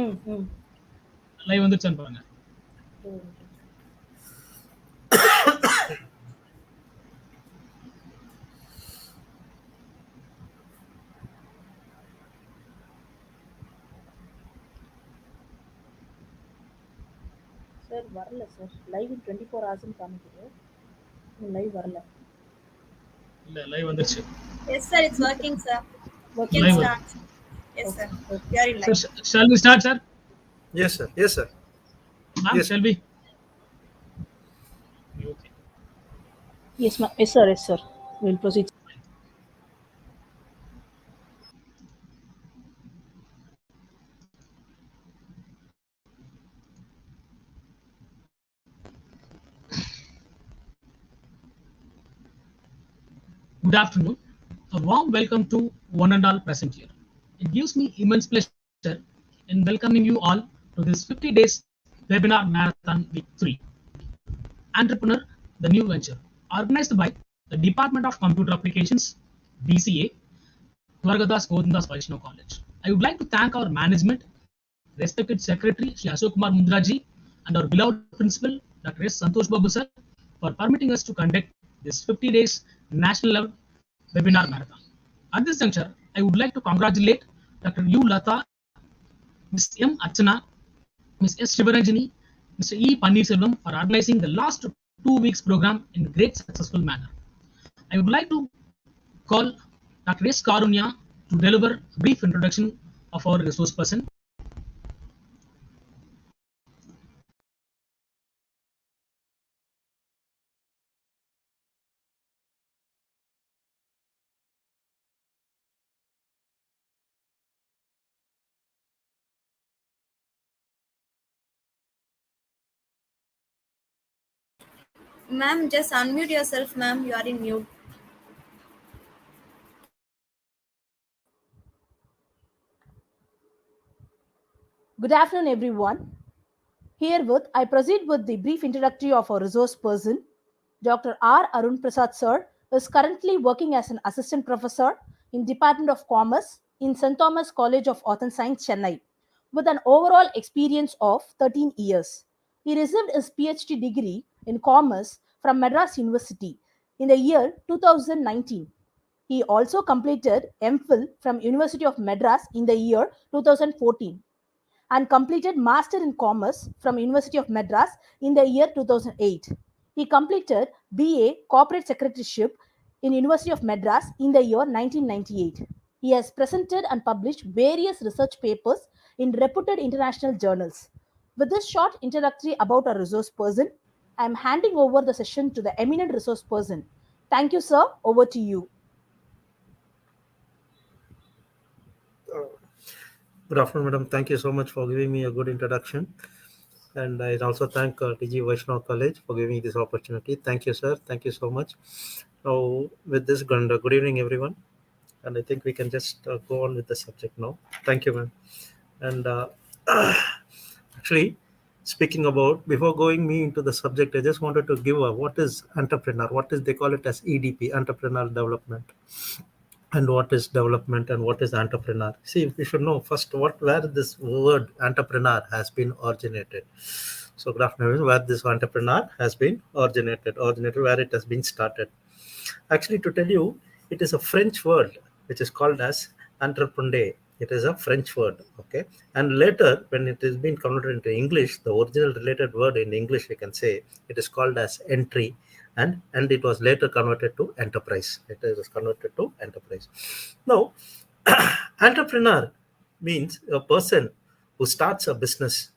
ம் ம் லைவ் வந்துருச்சான்னு பாருங்க. சார் வரல சார். லைவ் 24 ஹவர்ஸ்னு காமிக்குது. லைவ் வரல. இல்ல லைவ் வந்துருச்சு. Yes, sir. It's working, sir. You can Live. start. Yes, sir. We are in Sir, live. shall we start, sir? Yes, sir. Yes, sir. Ma'am, Yes. shall we? Okay. Yes, ma'am. Yes, sir. Yes, sir. We'll proceed. Good afternoon. A warm welcome to one and all present here. It gives me immense pleasure in welcoming you all to this 50 days webinar marathon week 3. Entrepreneur, the new venture, organized by the Department of Computer Applications, DCA, Dwargadas Govindas Vaishnav College. I would like to thank our management, respected Secretary Shri Ashok Kumar Mundraji, and our beloved Principal Dr. S. Santosh Babu sir for permitting us to conduct this 50 days national level webinar marathon. At this juncture, I would like to congratulate Dr. U. Lata, Ms. M. Archana, Ms. S. Shivaranjani, Mr. E. Panneerselvam for organizing the last 2 weeks program in a great successful manner. I would like to call Dr. S. Karunya to deliver a brief introduction of our resource person. Ma'am, just unmute yourself, ma'am. You are in mute. Good afternoon, everyone. Herewith, I proceed with the brief introductory of our resource person. Dr. R. Arun Prasad sir is currently working as an assistant professor in Department of Commerce in St. Thomas College of Art and Science, Chennai, with an overall experience of 13 years. He received his PhD degree in Commerce from Madras University in the year 2019. He also completed MPhil from University of Madras in the year 2014 and completed Master in Commerce from University of Madras in the year 2008. He completed BA Corporate Secretaryship in University of Madras in the year 1998. He has presented and published various research papers in reputed international journals. With this short introductory about our resource person, I am handing over the session to the eminent resource person. Thank you, sir. Over to you. Good afternoon, madam. Thank you so much for giving me a good introduction. And I also thank TG Vaishnav College for giving me this opportunity. Thank you, sir. Thank you so much. Now, with this, good evening, everyone. And I think we can just go on with the subject now. Thank you, ma'am. And actually, speaking about, before going me into the subject, I just wanted to give what is entrepreneur, what is, they call it as EDP, entrepreneurial development, and what is development and what is entrepreneur. See, we should know first where this word entrepreneur has been originated. So good afternoon, where this entrepreneur has been originated, where it has been started. Actually, to tell you, it is a French word which is called as entrepreneur. It is a French word, okay? And later, when it has been converted into English, the original related word in English, we can say, it is called as entry, and it was later converted to enterprise. It was converted to enterprise. Now, entrepreneur means a person who starts a business,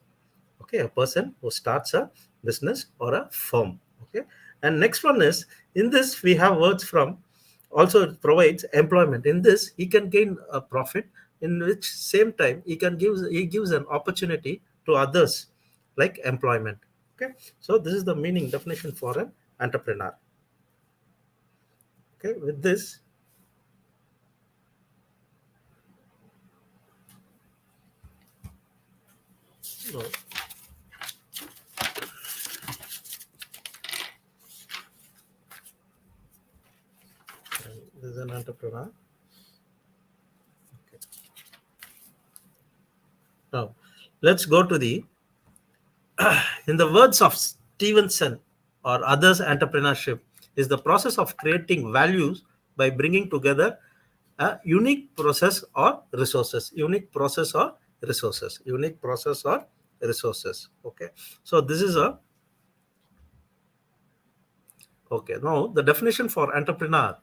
okay? A person who starts a business or a firm, okay? And next one is, in this we have words from, also it provides employment. In this he can gain a profit, in which same time he gives an opportunity to others, like employment, okay? So this is the meaning definition for an entrepreneur. Okay, with this, no. This is an entrepreneur. Okay. Now, let's go to the, in the words of Stevenson or others, entrepreneurship is the process of creating values by bringing together a unique process or resources. Unique process or resources. Unique process or resources. Okay. So this is a, okay. Now the definition for entrepreneur.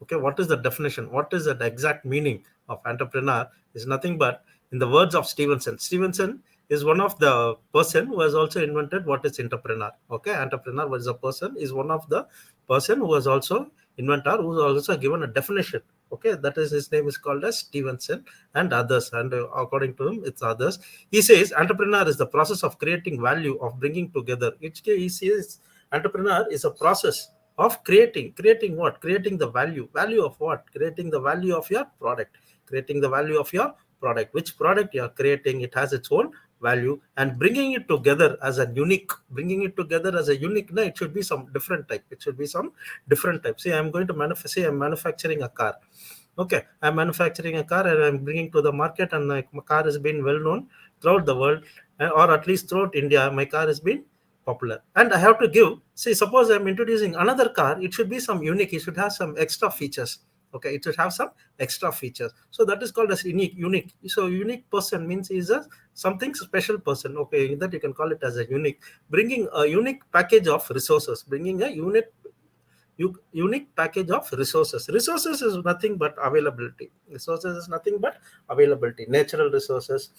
Okay, what is the definition? What is the exact meaning of entrepreneur? Is nothing but, in the words of Stevenson. Stevenson is one of the person who has also invented what is entrepreneur. Okay, entrepreneur was a person, is one of the person who has also inventor, who has also given a definition. Okay, that is, his name is called as Stevenson, and others, and according to him it's others. He says entrepreneur is the process of creating value, of bringing together. He says entrepreneur is a process of creating what, creating the value of what, creating the value of your product, creating the value of your product, which product you are creating, it has its own value, and bringing it together as a unique, no, it should be some different type, it should be some different type. See, I'm going to say I'm manufacturing a car. Okay, I'm manufacturing a car and I'm bringing to the market, and my car has been well known throughout the world, or at least throughout India. My car has been popular, and I have to give. See, suppose I'm introducing another car, it should be some unique. It should have some extra features. Okay, it should have some extra features. So that is called as unique. Unique. So unique person means is a something special person. Okay, that you can call it as a unique. Bringing a unique package of resources. Bringing a unique package of resources. Resources is nothing but availability. Resources is nothing but availability. Natural resources.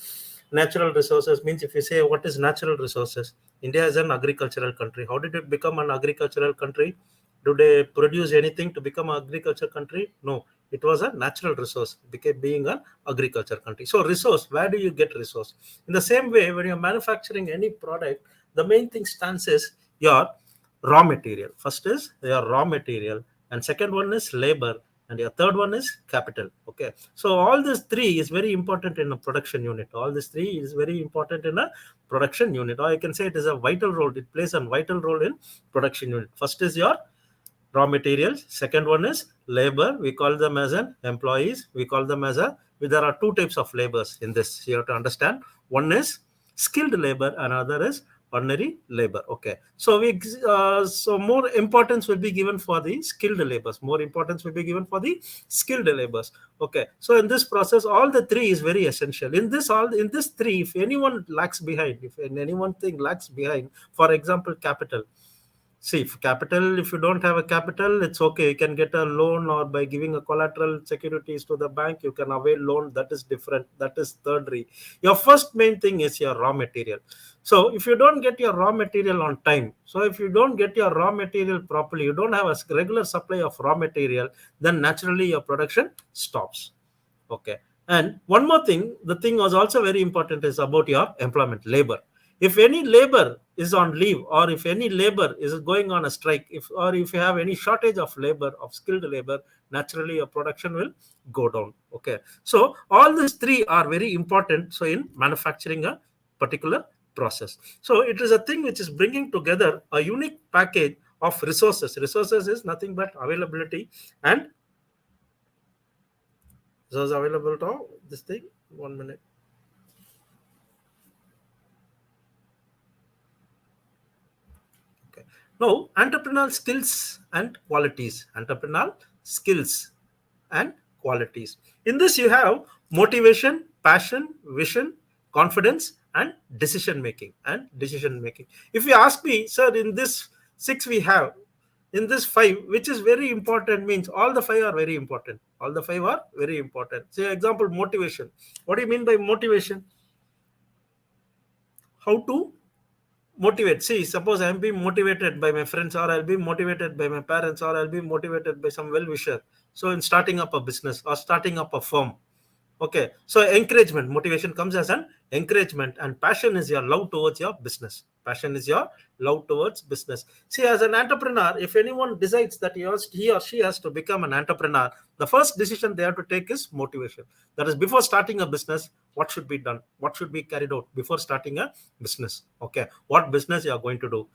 Natural resources means, if you say what is natural resources, India is an agricultural country. How did it become an agricultural country? Do they produce anything to become an agriculture country? No, it was a natural resource, became being an agriculture country. So resource, where do you get resource? In the same way, when you're manufacturing any product, the main thing stands is your raw material. First is your raw material, and second one is labor, and your third one is capital. Okay, so all these three is very important in a production unit. All these three is very important in a production unit, or I can say it is a vital role. It plays a vital role in production unit. First is your raw materials, second one is labor, we call them as an employees, we call them as a, there are two types of labors in this, you have to understand. One is skilled labor, another is ordinary labor. Okay, so so more importance will be given for the skilled labors, more importance will be given for the skilled labors. Okay, so in this process all the three is very essential. In this three, if anyone lacks behind, if anyone thing lacks behind, for example capital. See, if capital, if you don't have a capital, it's okay. You can get a loan, or by giving a collateral securities to the bank, you can avail loan. That is different. That is thirdary. Your first main thing is your raw material. So if you don't get your raw material on time, so if you don't get your raw material properly, you don't have a regular supply of raw material, then naturally your production stops. Okay. And one more thing, the thing was also very important is about your employment, labor. If any labor is on leave, or if any labor is going on a strike, or if you have any shortage of labor, of skilled labor, naturally your production will go down. Okay, so all these three are very important. So in manufacturing a particular process, so it is a thing which is bringing together a unique package of resources. Resources is nothing but availability, and resource available to this thing. 1 minute. Okay. Now, entrepreneurial skills and qualities. Entrepreneurial skills and qualities. In this, you have motivation, passion, vision, confidence, and decision making. If you ask me, sir, in this six we have, in this five, which is very important, means all the five are very important. All the five are very important. Say, example, motivation. What do you mean by motivation? How to motivate. See, suppose I'm being motivated by my friends, or I'll be motivated by my parents, or I'll be motivated by some well-wisher. So in starting up a business or starting up a firm. Okay, so encouragement, motivation comes as an encouragement, and passion is your love towards your business. Passion is your love towards business. See, as an entrepreneur, if anyone decides that he or she has to become an entrepreneur, the first decision they have to take is motivation. That is, before starting a business, what should be done? What should be carried out before starting a business? Okay, what business you are going to do?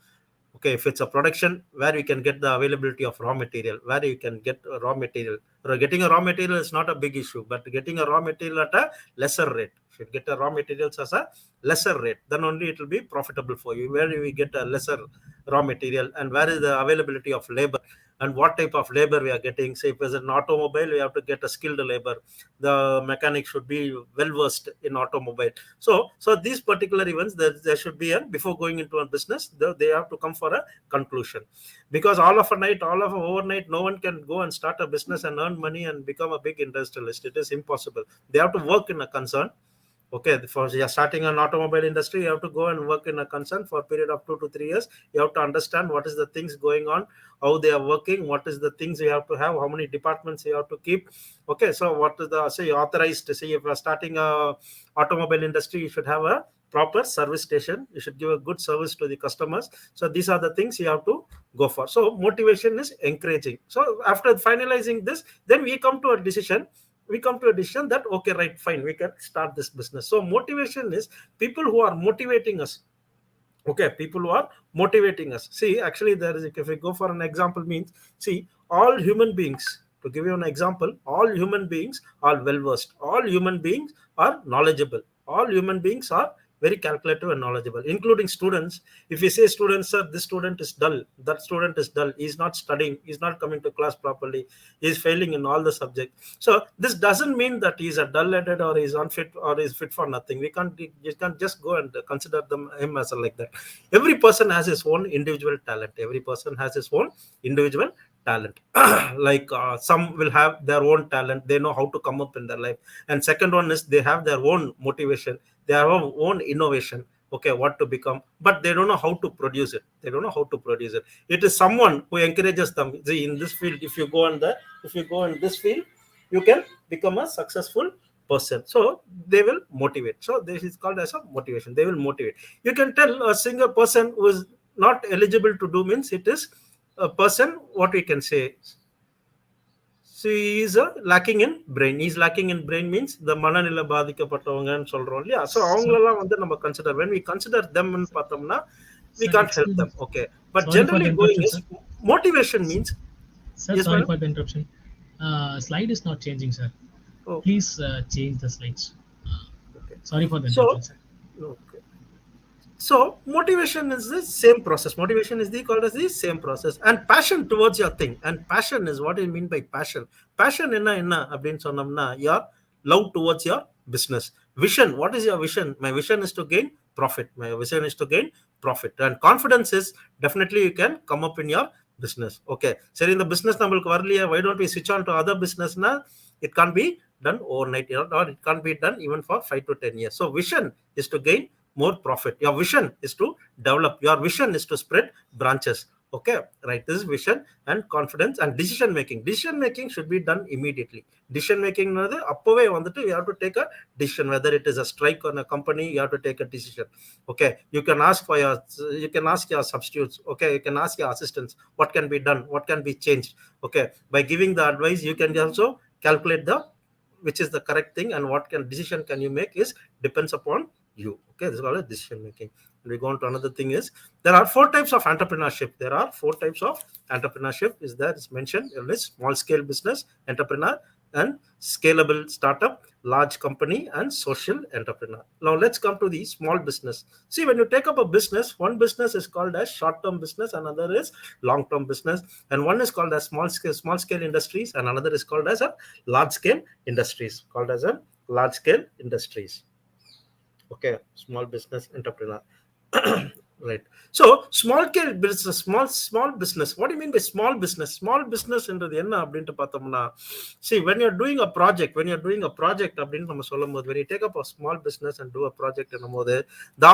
Okay, if it's a production, where you can get the availability of raw material, where you can get raw material. Getting a raw material is not a big issue, but getting a raw material at a lesser rate. If you get a raw materials as a lesser rate, then only it will be profitable for you. Where do we get a lesser raw material, and where is the availability of labor, and what type of labor we are getting. Say if it's an automobile, we have to get a skilled labor. The mechanic should be well versed in automobile. So these particular events, there should be a, before going into a business, they have to come for a conclusion. Because all of overnight, no one can go and start a business and earn money and become a big industrialist. It is impossible. They have to work in a concern. Okay, for you're starting an automobile industry, you have to go and work in a concern for a period of 2 to 3 years. You have to understand what is the things going on, how they are working, what is the things you have to have, how many departments you have to keep. Okay, so what is the, say, authorized to say, if you're starting a automobile industry, you should have a proper service station. You should give a good service to the customers. So these are the things you have to go for. So motivation is encouraging. So after finalizing this, then we come to a decision that, okay, right, fine, we can start this business. So motivation is people who are motivating us. Okay, people who are motivating us. See, actually, there is, if we go for an example, means, see, all human beings, to give you an example, all human beings are well versed, all human beings are knowledgeable, all human beings are very calculative and knowledgeable, including students. If you say students, sir, this student is dull, that student is dull, he's not studying, he's not coming to class properly, he's failing in all the subjects. So this doesn't mean that he's a dull-headed or he's unfit or is fit for nothing. You can't just go and consider him as like that. Every person has his own individual talent. Every person has his own individual talent. Like some will have their own talent, they know how to come up in their life. And second one is they have their own motivation, they have their own innovation. Okay, what to become, but they don't know how to produce it. It is someone who encourages them. See, in this field, if you go in this field, you can become a successful person. So they will motivate. So this is called as a motivation. They will motivate. You can tell a single person who is not eligible to do, means it is a person, what we can say, so he is lacking in brain. He's lacking in brain means the மனநிலை பாதிக்கப்பட்டவங்கன்னு சொல்றோம் இல்லையா. So அவங்களெல்லாம் வந்து நம்ம consider, when we consider them ன்னு பார்த்தோம்னா, we Sir, can't help excuse them. me. Okay, but Sorry for generally the going interruption, is sir. motivation means. Sir, Yes, sorry madam? for the interruption. Slide is not changing, sir. Oh, Please change the slides. okay. Sorry for the So interruption, sir. okay. So motivation is the same process. Motivation is called as the same process. And passion towards your thing. And passion is what I mean by passion. Passion enna அப்படின்னு சொன்னோம்னா, your love towards your business. Vision. What is your vision? My vision is to gain profit. My vision is to gain profit. And confidence is definitely you can come up in your business. Okay. சரி, இந்த business நம்மளுக்கு வரலையே, why don't we switch on to other business? It can't be done overnight, or it can't be done even for 5 to 10 years. So vision is to gain more profit. Your vision is to develop. Your vision is to spread branches. Okay, right. This is vision and confidence and decision making. Decision making should be done immediately. Decision making, appove vandu you have to take a decision. Whether it is a strike on a company, you have to take a decision. Okay, you can ask your substitutes. Okay, you can ask your assistants what can be done, what can be changed. Okay, by giving the advice, you can also calculate which is the correct thing, and what decision can you make is depends upon you. Okay, this is called decision making. We go on to another thing is, there are 4 types of entrepreneurship. Is there, is mentioned in this: small scale business entrepreneur, and scalable startup, large company, and social entrepreneur. Now let's come to the small business. See, when you take up a business, one business is called as short term business, another is long term business, and one is called as small scale industries, and another is called as a large scale industries. Okay, small business entrepreneur. Right. So small scale business, small business. What do you mean by small business? Small business என்றது என்ன அப்படினு பார்த்தோம்னா, see, when you're doing a project அப்படினு நம்ம சொல்லும்போது, when you take up a small business and do a project என்னும்போது, the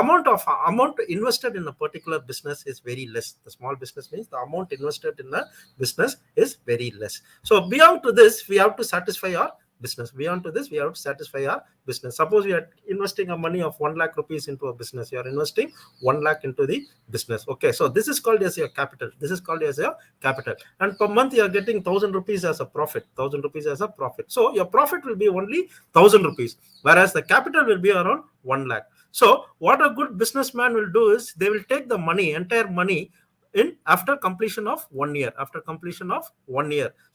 amount invested in a particular business is very less. The small business means the amount invested in a business is very less. So beyond to this, we have to satisfy our business. Beyond to this, we have to satisfy our business. Suppose we are investing a money of 1 lakh rupees into a business. You are investing 1 lakh into the business. Okay, so this is called as your capital. And per month you are getting 1,000 rupees as a profit. So your profit will be only 1,000 rupees, whereas the capital will be around 1 lakh. So what a good businessman will do is, they will take the entire money after completion of 1 year.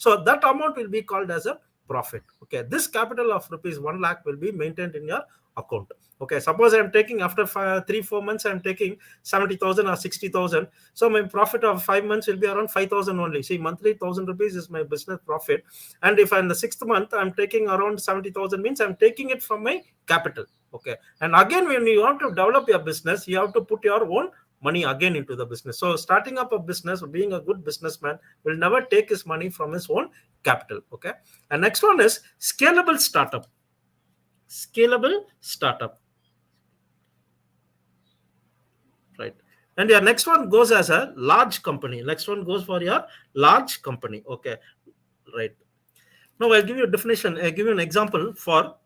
So that amount will be called as a profit. Okay, this capital of rupees 1 lakh will be maintained in your account. Okay, suppose I'm taking after 3-4 months, I'm taking 70,000 or 60,000. So my profit of 5 months will be around 5,000 only. See, monthly 1,000 rupees is my business profit. And if in the 6th month I'm taking around 70,000, means I'm taking it from my capital. Okay, and again, when you want to develop your business, you have to put your own money again into the business. So starting up a business, being a good businessman, will never take his money from his own capital. Okay, and next one is scalable startup. Scalable startup, right? And your next one goes as a large company. Next one goes for your large company. Okay, right. Now I'll give you a definition. I'll give you an example for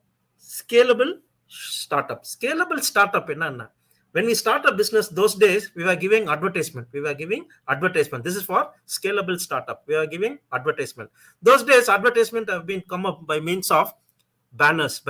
scalable startup. Scalable startup enna? When we start a business, those days we were giving advertisement. We were giving advertisement. This is for scalable startup. We are giving advertisement. Those days, advertisement have been come up by means of banners,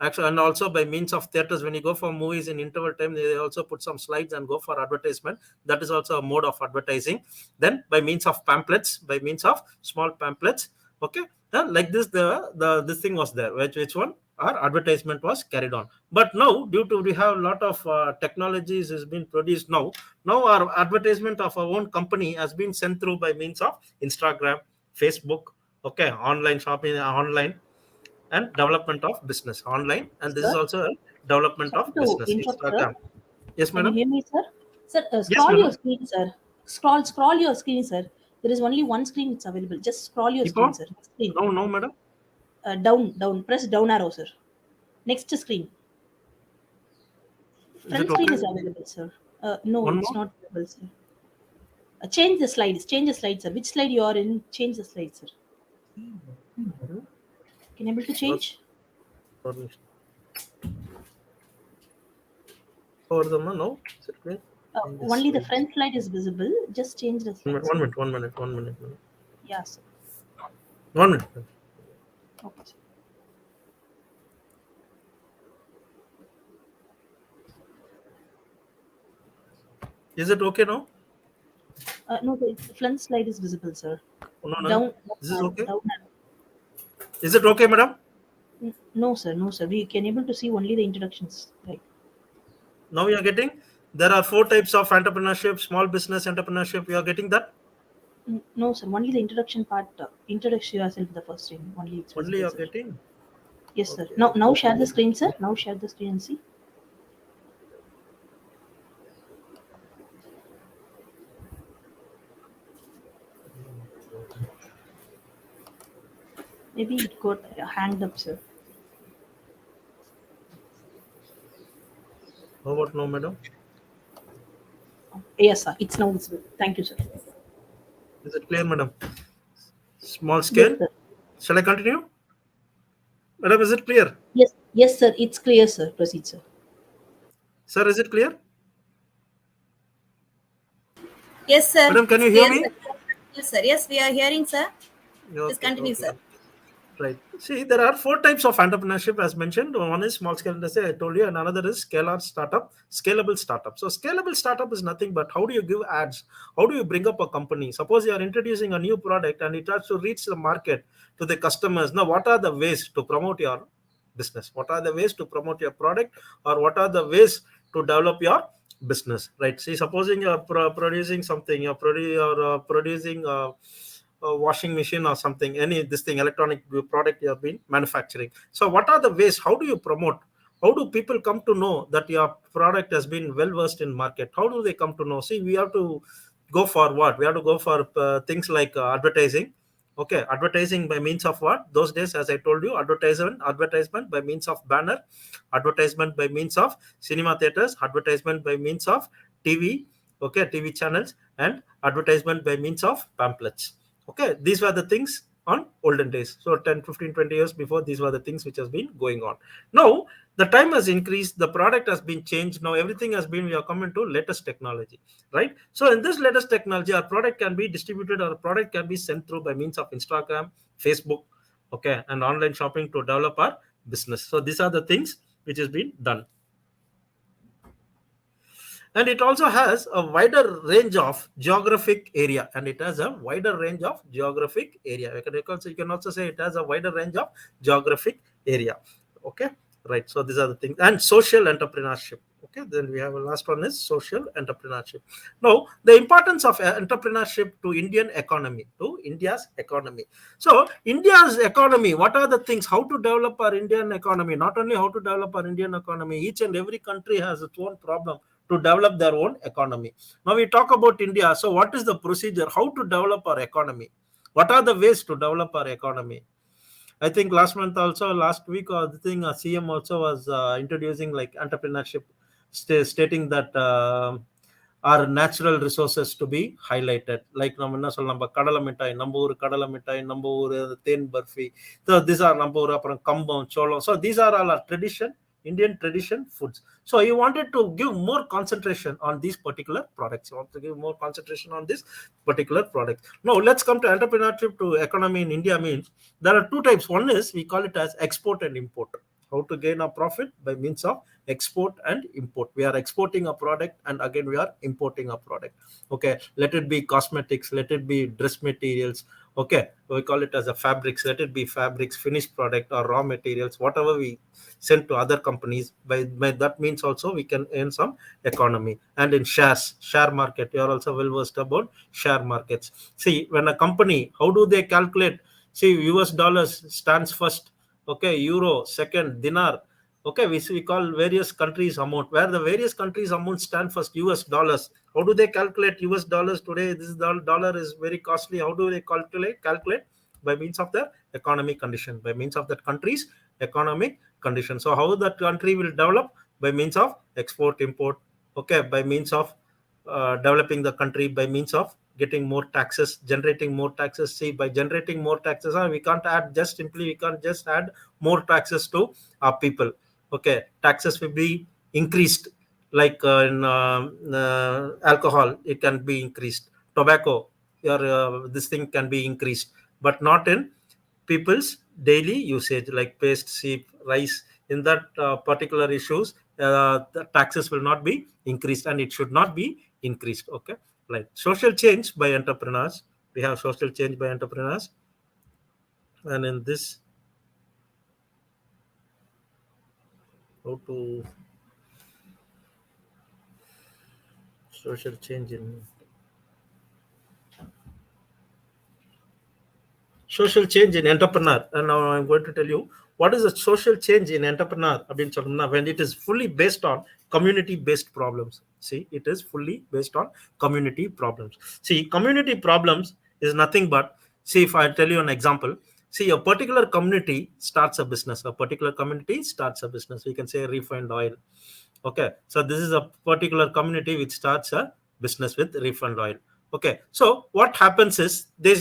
actually, and also by means of theaters. When you go for movies in interval time, they also put some slides and go for advertisement. That is also a mode of advertising. Then by means of pamphlets, by means of small pamphlets. Okay, like this, the this thing was there. Which one? Our advertisement was carried on. But now, due to we have a lot of technologies has been produced now. Now our advertisement of our own company has been sent through by means of Instagram, Facebook. Okay, online shopping, online, and development of business online. And this is Sir, also a development sorry of to business, interrupt, sir. Instagram. Yes, Can you madam. hear me, sir? Sir, Yes, scroll your madam. screen, sir. Scroll your screen, sir. There is only one screen it's available. Just scroll your Keep screen, on. sir. Screen. No, madam. Down. Press down arrow, sir. Next screen. Is it Front screen okay? is available, sir. No, One it's more. not available, sir. Change the slides. Change the slide, sir. Which slide you are in? Change the slide, sir. Can you able to Not change? permission. Over the no. Is it clear? In this Only the slide. front slide is visible. Just change the slide, sir. 1 minute. 1 minute. 1 minute. Yeah, sir. 1 minute. Okay, sir. Is it okay now? No, the front slide is visible, sir. No, no. Down This is arrow. okay. Down arrow. Is it okay, madam? No, sir. No, sir. We can able to see only the introductions. Right. Now you are getting. There are 4 types of entrepreneurship, small business entrepreneurship. You are getting that. No, sir. Only the introduction part. Introduce yourself the first time. Only it's Only visible, you are sir. getting. Yes, sir. Okay. Now share the screen, sir. Now share the screen and see. Maybe it got hanged up, sir. How about now, madam? Yes, sir. It's now visible. Thank you, sir. Is it clear, madam? Small Yes, scale. sir. Shall I continue? Madam, is it clear? Yes, sir. It's clear, sir. Proceed, sir. Sir, is it clear? Yes, sir. Madam, can you hear Yes, me? sir. Yes, sir. Yes, we are hearing, sir. Please Okay, continue, okay. sir. Right. See, there are 4 types of entrepreneurship as mentioned. One is small scale industry, I told you, and another is scalar startup, scalable startup. So scalable startup is nothing but how do you give ads? How do you bring up a company? Suppose you are introducing a new product and it has to reach the market to the customers. Now, what are the ways to promote your business? What are the ways to promote your product, or what are the ways to develop your business? Right. See, supposing you're producing something, you're producing a washing machine or something, any this thing electronic product you have been manufacturing. So what are the ways? How do you promote? How do people come to know that your product has been well versed in market? How do they come to know? See, we have to go for what? We have to go for things like advertising. Okay, advertising by means of what? Those days, as I told you, advertisement by means of banner, advertisement by means of cinema theaters, advertisement by means of TV, okay, TV channels, and advertisement by means of pamphlets. Okay, these were the things on olden days. So 10, 15, 20 years before, these were the things which has been going on. Now the time has increased, the product has been changed. Now everything has been, we are coming to latest technology, right? So in this latest technology, our product can be distributed, our product can be sent through by means of Instagram, Facebook, okay, and online shopping to develop our business. So these are the things which has been done. and it also has a wider range of geographic area, and it has a wider range of geographic area. You can also say it has a wider range of geographic area. Okay, right. So these are the things. And social entrepreneurship. Okay, then we have a last one is social entrepreneurship. Now the importance of entrepreneurship to India's economy. So India's economy, what are the things, how to develop our Indian economy? Not only how to develop our Indian economy, each and every country has its own problem to develop their own economy. Now we talk about India. So what is the procedure? How to develop our economy? What are the ways to develop our economy? I think last week or the thing, CM also was introducing like entrepreneurship, stating that our natural resources to be highlighted. Like நம்ம என்ன சொல்லலாம், நம்ம கடலை மிட்டாய், நம்ம ஊர் கடலை மிட்டாய், நம்ம ஊர் தேன் பர்ஃபி. So these are நம்ம ஊர் அப்புறம் கம்பம், சோளம். So these are all our tradition, Indian tradition foods. So you wanted to give more concentration on these particular products. You want to give more concentration on this particular product. Now let's come to entrepreneurship to economy in India. Means there are two types. One is we call it as export and import. How to gain a profit by means of export and import. We are exporting a product and again we are importing a product. Okay, let it be cosmetics, let it be dress materials. Okay, we call it as a fabrics, let it be fabrics, finished product or raw materials, whatever we send to other companies. By that means also we can earn some economy. And in share market, you are also well versed about share markets. See, when a company, how do they calculate? See, US dollars stands first. Okay, euro second, dinar. Okay, we call various countries amount, where the various countries amount stand first. US dollars, how do they calculate US dollars today? This dollar is very costly. How do they calculate? By means of their economic condition, by means of that country's economic condition. So how that country will develop? By means of export import. Okay, by means of developing the country, by means of getting more taxes, generating more taxes. See, by generating more taxes, we can't just add more taxes to our people. Okay, taxes will be increased. Like in alcohol, it can be increased. Tobacco, this thing can be increased, but not in people's daily usage, like paste, sheep, rice. In that particular issues, the taxes will not be increased, and it should not be increased. Okay, like social change by entrepreneurs. We have social change by entrepreneurs, and in this, how to social change in social change in entrepreneur. And now I'm going to tell you what is a social change in entrepreneur. When it is fully based on community based problems. See, it is fully based on community problems. See, community problems is nothing but, see, if I tell you an example. See, a particular community starts a business. We can say refined oil. Okay, so this is a particular community which starts a business with refined oil. Okay, so what happens is they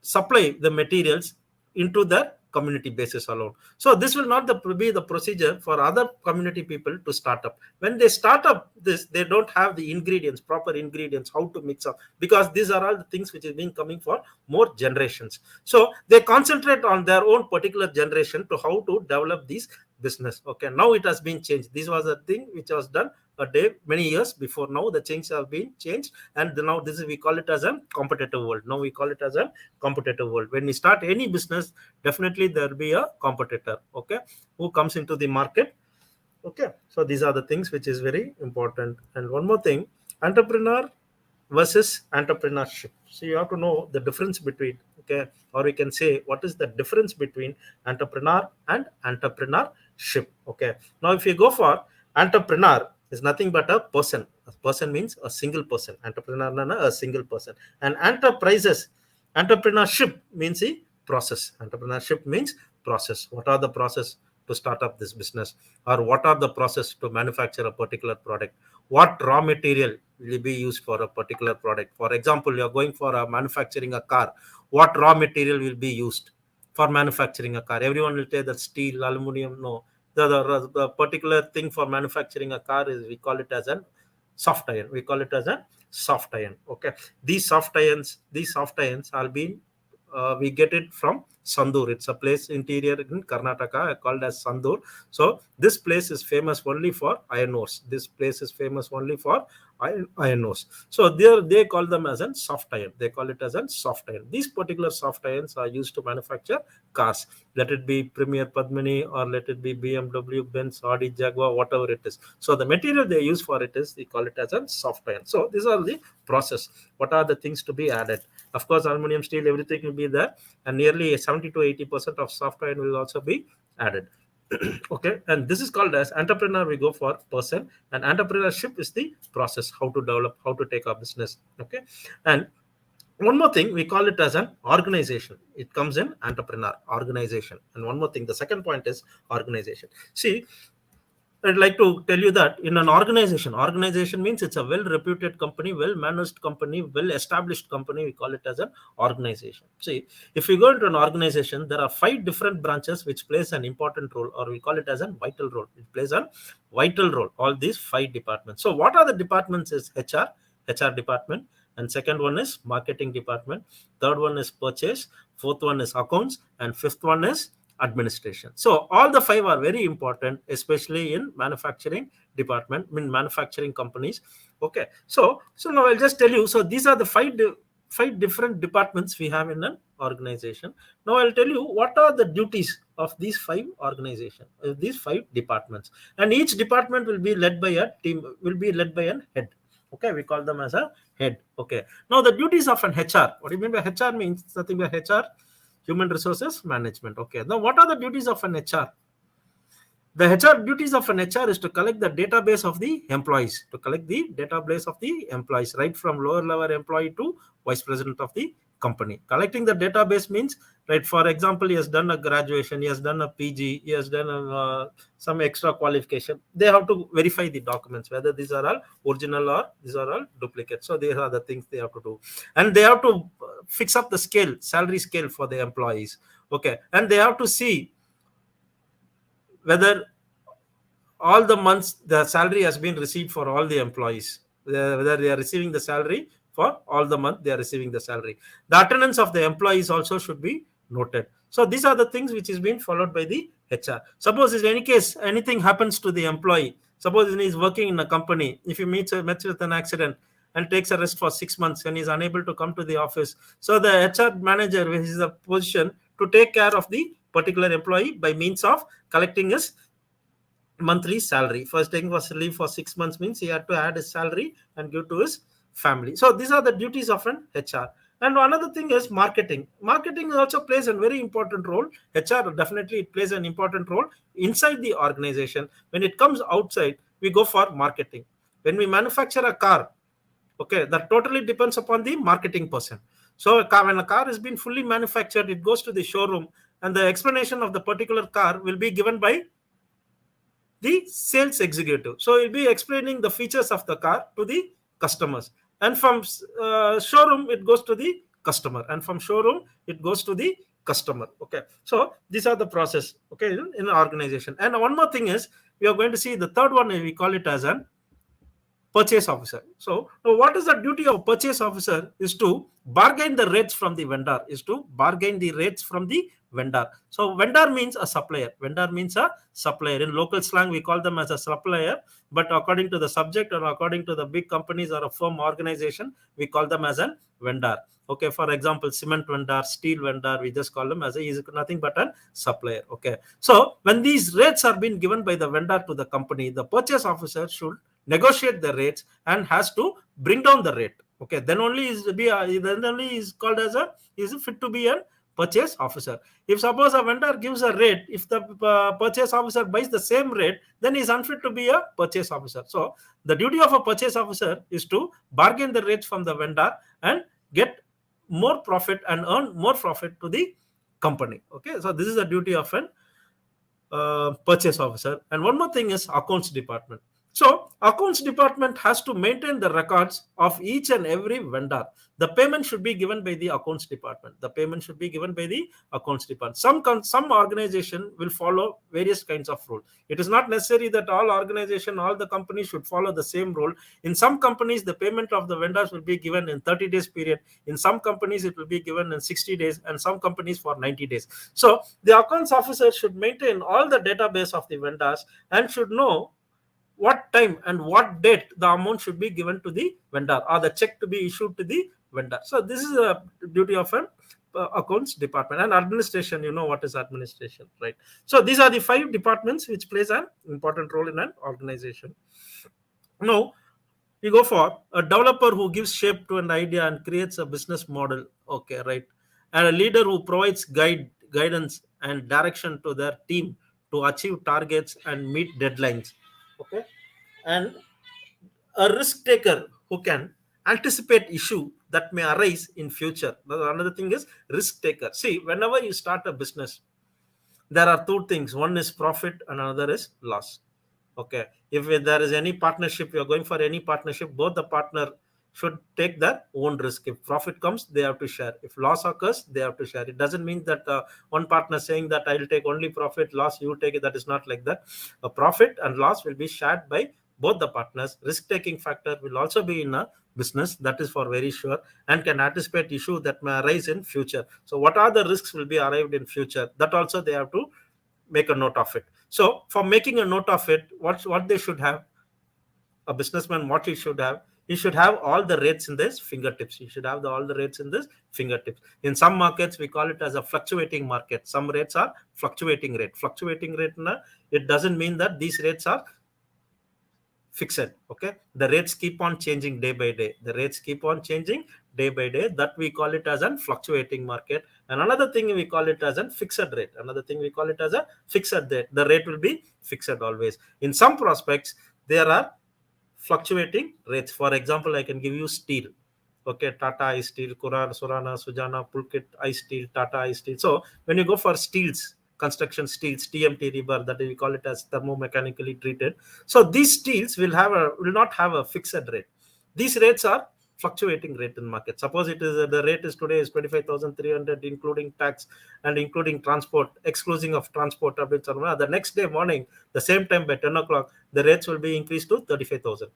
supply the materials into the community basis alone. So this will not be the procedure for other community people to start up. When they start up this, they don't have the proper ingredients, how to mix up, because these are all the things which has been coming for more generations. So they concentrate on their own particular generation to how to develop these business. Okay, now it has been changed. This was a thing which was done a day many years before. Now the things have been changed, and now this is, we call it as a competitive world. Now we call it as a competitive world. When we start any business, definitely there will be a competitor, okay, who comes into the market. Okay, so these are the things which is very important. And one more thing, entrepreneur versus entrepreneurship. So you have to know the difference between, okay, or we can say what is the difference between entrepreneur and entrepreneurship. Okay, now if you go for entrepreneur, is nothing but a person. A person means a single person. Entrepreneur, a single person. And entrepreneurship means a process. Entrepreneurship means process. What are the process to start up this business, or what are the process to manufacture a particular product? What raw material will be used for a particular product? For example, you are going for manufacturing a car. What raw material will be used for manufacturing a car? Everyone will say that steel, aluminum. No, the particular thing for manufacturing a car is, we call it as a soft iron. Okay, these soft irons are being we get it from Sandur. It's a place interior in Karnataka called as Sandur. So this place is famous only for iron ores. This place is famous only for iron ores. So there they call them as an soft iron. They call it as an soft iron. These particular soft irons are used to manufacture cars. Let it be Premier Padmini or let it be BMW, Benz, Audi, Jaguar, whatever it is. So the material they use for it is, they call it as a soft iron. So these are the process. What are the things to be added? Of course, aluminum, steel, everything will be there, and nearly 70 to 80% of soft iron will also be added. Okay, and this is called as entrepreneur. We go for person, and entrepreneurship is the process, how to develop, how to take our business. Okay, and one more thing, we call it as an organization. It comes in entrepreneur organization. And one more thing, the second point is organization. See, I'd like to tell you that in an organization means it's a well-reputed company, well-managed company, well-established company. We call it as an organization. See, if you go into an organization, there are 5 different branches which plays an important role, or we call it as a vital role. It plays a vital role, all these 5 departments. So what are the departments? Is HR department, and second one is marketing department, third one is purchase, fourth one is accounts, and fifth one is administration. So all the 5 are very important, especially in manufacturing department, in manufacturing companies. Okay, so now I'll just tell you. So these are the 5 different departments we have in an organization. Now I'll tell you what are the duties of these 5 organizations, these 5 departments, and each department will be led by a team, will be led by an head. Okay, we call them as a head. Okay, now the duties of an HR. What do you mean by HR? Means nothing but HR, human resources management. Okay, now what are the duties of an HR? The HR duties of an HR is to collect the database of the employees, right from lower level employee to vice president of the company. Collecting the database means, right, for example, he has done a graduation, he has done a PG, he has done some extra qualification. They have to verify the documents, whether these are all original or these are all duplicates. So these are the things they have to do. And they have to fix up the scale, salary scale for the employees. Okay, and they have to see whether all the months the salary has been received for all the employees, whether they are receiving the salary for all the month they are receiving the salary. The attendance of the employees also should be noted. So these are the things which is being followed by the HR. Suppose in any case anything happens to the employee, suppose he is working in a company, if he meets with an accident and takes a rest for 6 months and is unable to come to the office, so the HR manager is a position to take care of the particular employee by means of collecting his monthly salary. First taking for leave for 6 months means he had to add his salary and give to his family. So these are the duties of an HR. And another thing is marketing. Marketing also plays a very important role. HR definitely it plays an important role inside the organization. When it comes outside, we go for marketing. When we manufacture a car, okay, that totally depends upon the marketing person. So when a car has been fully manufactured, it goes to the showroom, and the explanation of the particular car will be given by the sales executive. So he'll be explaining the features of the car to the customers, and from showroom it goes to the customer, and from showroom it goes to the customer. Okay, so these are the process, okay, in an organization. And one more thing is, we are going to see the third one, we call it as an purchase officer. So now what is the duty of purchase officer? Is to bargain the rates from the vendor, So vendor means a supplier. In local slang we call them as a supplier, but according to the subject or according to the big companies or a firm organization, we call them as a vendor. Okay, for example, cement vendor, steel vendor, we just call them as is nothing but a supplier. Okay, so when these rates are being given by the vendor to the company, the purchase officer should negotiate the rates and has to bring down the rate. Okay, then only is called as is fit to be a purchase officer. If suppose a vendor gives a rate, if the purchase officer buys the same rate, then he is unfit to be a purchase officer. So the duty of a purchase officer is to bargain the rates from the vendor and get more profit and earn more profit to the company. Okay, so this is the duty of an purchase officer. And one more thing is accounts department. So accounts department has to maintain the records of each and every vendor. The payment should be given by the accounts department. The payment should be given by the accounts department. Some organization will follow various kinds of rule. It is not necessary that all organization, all the companies should follow the same rule. In some companies, the payment of the vendors will be given in 30 days period. In some companies, it will be given in 60 days, and some companies for 90 days. So the accounts officer should maintain all the database of the vendors and should know what time and what date the amount should be given to the vendor or the check to be issued to the vendor. So this is a duty of an accounts department. And administration, you know what is administration, right? So these are the 5 departments which plays an important role in an organization. Now we go for a developer who gives shape to an idea and creates a business model, okay, right? And a leader who provides guidance and direction to their team to achieve targets and meet deadlines, okay. And a risk taker who can anticipate issue that may arise in future. Another thing is risk taker. See, whenever you start a business, there are 2 things: one is profit and another is loss. Okay, if there is any partnership, you are going for any partnership, both the partner should take their own risk. If profit comes, they have to share. If loss occurs, they have to share. It doesn't mean that one partner saying that I'll take only profit, loss you take it. That is not like that. A profit and loss will be shared by both the partners. Risk taking factor will also be in a business, that is for very sure, and can anticipate issue that may arise in future. So what are the risks will be arrived in future, that also they have to make a note of it. So for making a note of it, what they should have, a businessman, what he should have all the rates in this fingertips. He should have all the rates in this fingertips. In some markets, we call it as a fluctuating market. Some rates are fluctuating rate. Fluctuating rate, it doesn't mean that these rates are fixed. Okay, the rates keep on changing day by day. The rates keep on changing day by day. That we call it as a fluctuating market. And another thing we call it as a fixed rate. Another thing we call it as a fixed rate. The rate will be fixed always. In some prospects, there are fluctuating rates. For example, I can give you steel. Okay, Tata Ice Steel, Kurar, Surana, Sujana, Pulkit Ice Steel, Tata Ice Steel. So when you go for steels, construction steels, TMT rebar, that we call it as thermomechanically treated. So these steels will not have a fixed rate. These rates are fluctuating rate in market. Suppose it is the rate is today is 25,300 including tax and including transport, exclusive of transport. The next day morning, the same time by 10 o'clock, the rates will be increased to 35,000.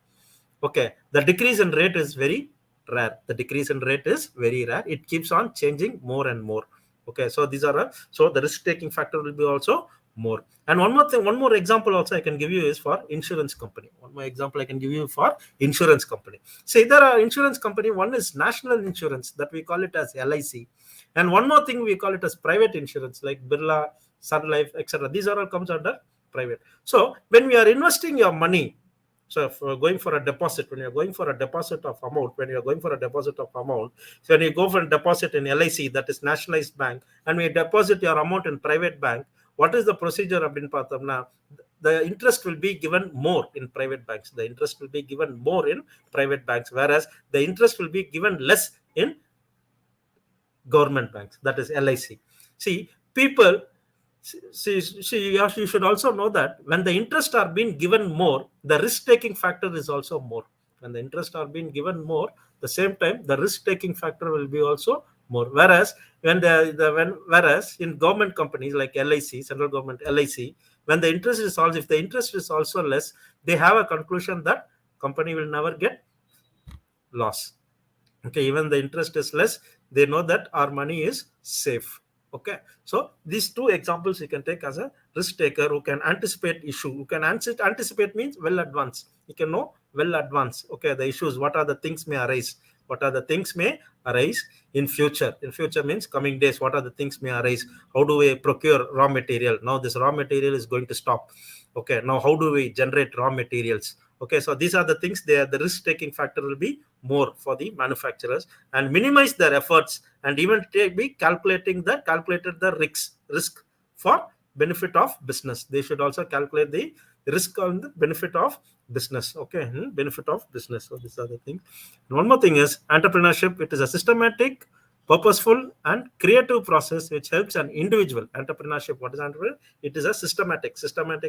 Okay, the decrease in rate is very rare. The decrease in rate is very rare. It keeps on changing more and more. Okay, so these are so the risk taking factor will be also more. And one more thing, one more example also I can give you is for insurance company. One more example I can give you for insurance company. Say there are insurance company. One is national insurance, that we call it as LIC, and one more thing we call it as private insurance like Birla, Sun Life, etc. These are all comes under private. So when we are investing your money, so if you're going for a deposit, when you're going for a deposit of amount, so when you go for a deposit in LIC, that is nationalized bank, and we deposit your amount in private bank, what is the procedure of now? The interest will be given more in private banks. The interest will be given more in private banks, whereas the interest will be given less in government banks, that is LIC. See, people, you should also know that when the interest are being given more, the risk-taking factor is also more. When the interest are being given more, the same time the risk-taking factor will be also more. Whereas whereas in government companies like LIC, central government LIC, when the interest is also, if the interest is also less, they have a conclusion that company will never get loss. Okay, even the interest is less, they know that our money is safe. Okay, so these 2 examples you can take as a risk taker who can anticipate issue. Who can anticipate means well advanced. You can know well advanced. Okay, the issues, what are the things may arise, what are the things may arise in future. In future means coming days, what are the things may arise. How do we procure raw material? Now this raw material is going to stop. Okay, now how do we generate raw materials? Okay, so these are the things. The risk taking factor will be more for the manufacturers, and minimize their efforts, and even be calculated the risk for benefit of business. They should also calculate the risk on the benefit of business. Okay, benefit of business. So these are the things. And one more thing is entrepreneurship. It is a systematic purposeful and creative process which helps an individual. Entrepreneurship, what is entrepreneurship? It is a systematic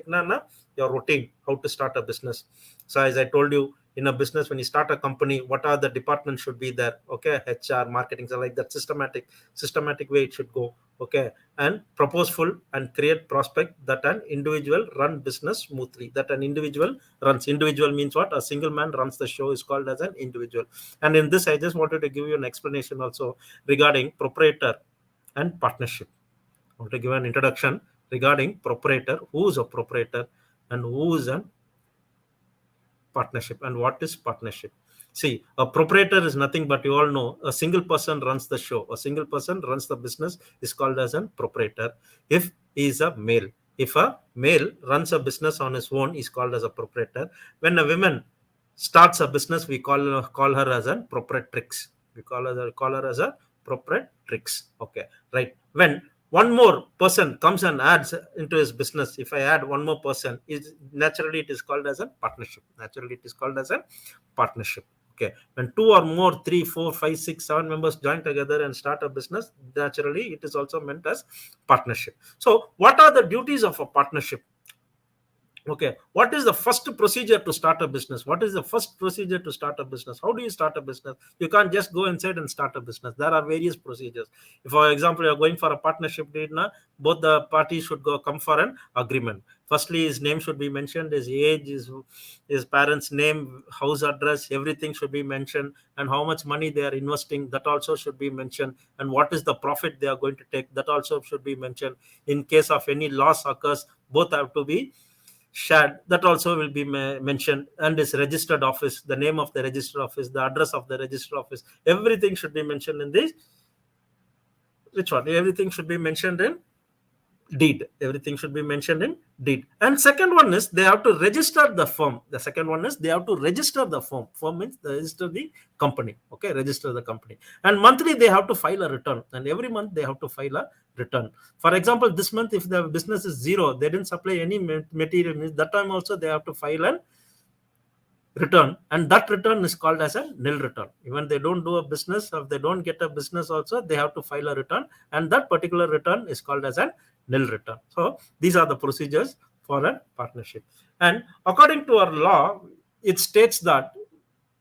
na your routine, how to start a business. So as I told you, in a business, when you start a company, what are the departments should be there? Okay, HR, marketing, so like that systematic way it should go. Okay, and purposeful and create prospect that an individual run business smoothly, that an individual runs. Individual means what? A single man runs the show is called as an individual. And in this, I just wanted to give you an explanation also regarding proprietor and partnership. I want to give an introduction regarding proprietor, who is a proprietor and who is an partnership, and what is partnership. See, a proprietor is nothing but, you all know, a single person runs the show, a single person runs the business is called as a proprietor. If he is a male, if a male runs a business on his own, is called as a proprietor. When a woman starts a business, we call her as a proprietrix. We call her as a proprietrix. Okay, right. When one more person comes and adds into his business, if I add one more person, is naturally it is called as a partnership. Naturally it is called as a partnership. Okay, when two or more, 3, 4, 5, 6, 7 members join together and start a business, naturally it is also meant as partnership. So what are the duties of a partnership? Okay, what is the first procedure to start a business? What is the first procedure to start a business? How do you start a business? You can't just go inside and start a business. There are various procedures. If, for example, you're going for a partnership deed, both the parties should come for an agreement. Firstly, his name should be mentioned, his age, his parents' name, house address, everything should be mentioned, and how much money they are investing, that also should be mentioned, and what is the profit they are going to take, that also should be mentioned. In case of any loss occurs, both have to be shared, that also will be mentioned, and his registered office, the name of the registered office, the address of the registered office, everything should be mentioned in this. Which one? Everything should be mentioned in deed. Everything should be mentioned in deed. And second one is they have to register the firm. The second one is they have to register the firm. Firm means they register the company. Okay, register the company. And monthly they have to file a return. And every month they have to file a return. For example, this month if the business is zero, they didn't supply any material, that time also they have to file a return, and that return is called as a nil return. Even they don't do a business, if they don't get a business also, they have to file a return, and that particular return is called as a nil return. So these are the procedures for a partnership. And according to our law, it states that,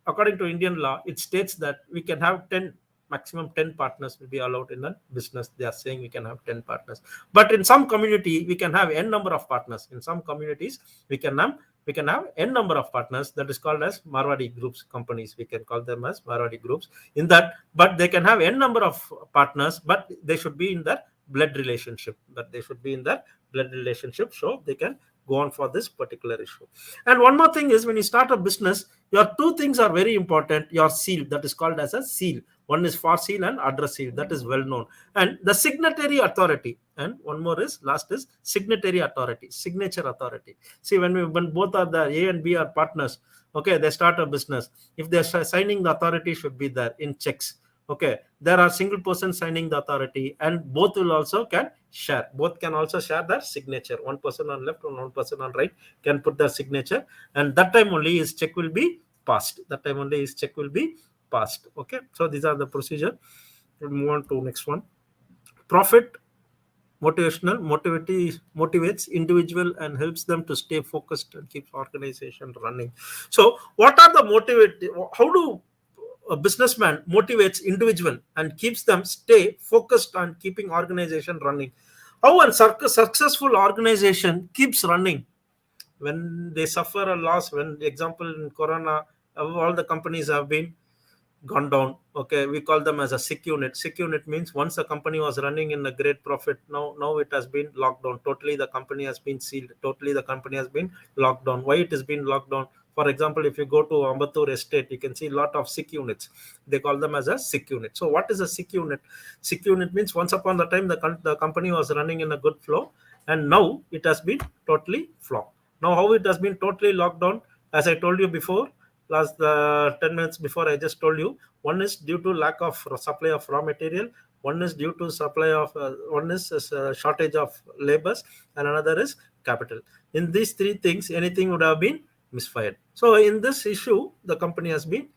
according to Indian law, it states that we can have 10, maximum 10 partners will be allowed in a business. They are saying we can have 10 partners. But in some community, we can have n number of partners. In some communities, we can have n number of partners. That is called as Marwadi groups, companies. We can call them as Marwadi groups. In that, but they can have n number of partners, but they should be in that blood relationship. So they can go on for this particular issue. And one more thing is, when you start a business, your two things are very important. Your seal, that is called as a seal. One is for seal and address seal, that is well known. And the signatory authority. And one more is, last is signatory authority, signature authority. See, when both are the A and B are partners, okay, they start a business. If they're signing, the authority should be there in checks. Okay, there are single person signing the authority, and both will also can share. Both can also share their signature. One person on left and one person on right can put their signature, and that time only his check will be passed. Okay, so these are the procedure. We'll move on to next one. Profit motivates individual and helps them to stay focused and keeps organization running. So what are the how do a businessman motivates individual and keeps them stay focused on keeping organization running? How a successful organization keeps running when they suffer a loss? When, example, in corona, all the companies have been gone down. Okay, we call them as a sick unit. Sick unit means once a company was running in a great profit, now it has been locked down totally. The company has been sealed totally. The company has been locked down. Why it has been locked down? For example, if you go to Ambattur estate, you can see a lot of sick units. They call them as a sick unit. So what is a sick unit? Sick unit means once upon the time the company was running in a good flow, and now it has been totally flopped. Now how it has been totally locked down? As I told you before, last 10 minutes before, I just told you, one is due to lack of supply of raw material, one is due to supply of one is shortage of labors, and another is capital. In these three things, anything would have been misfired. So in this issue, the company has been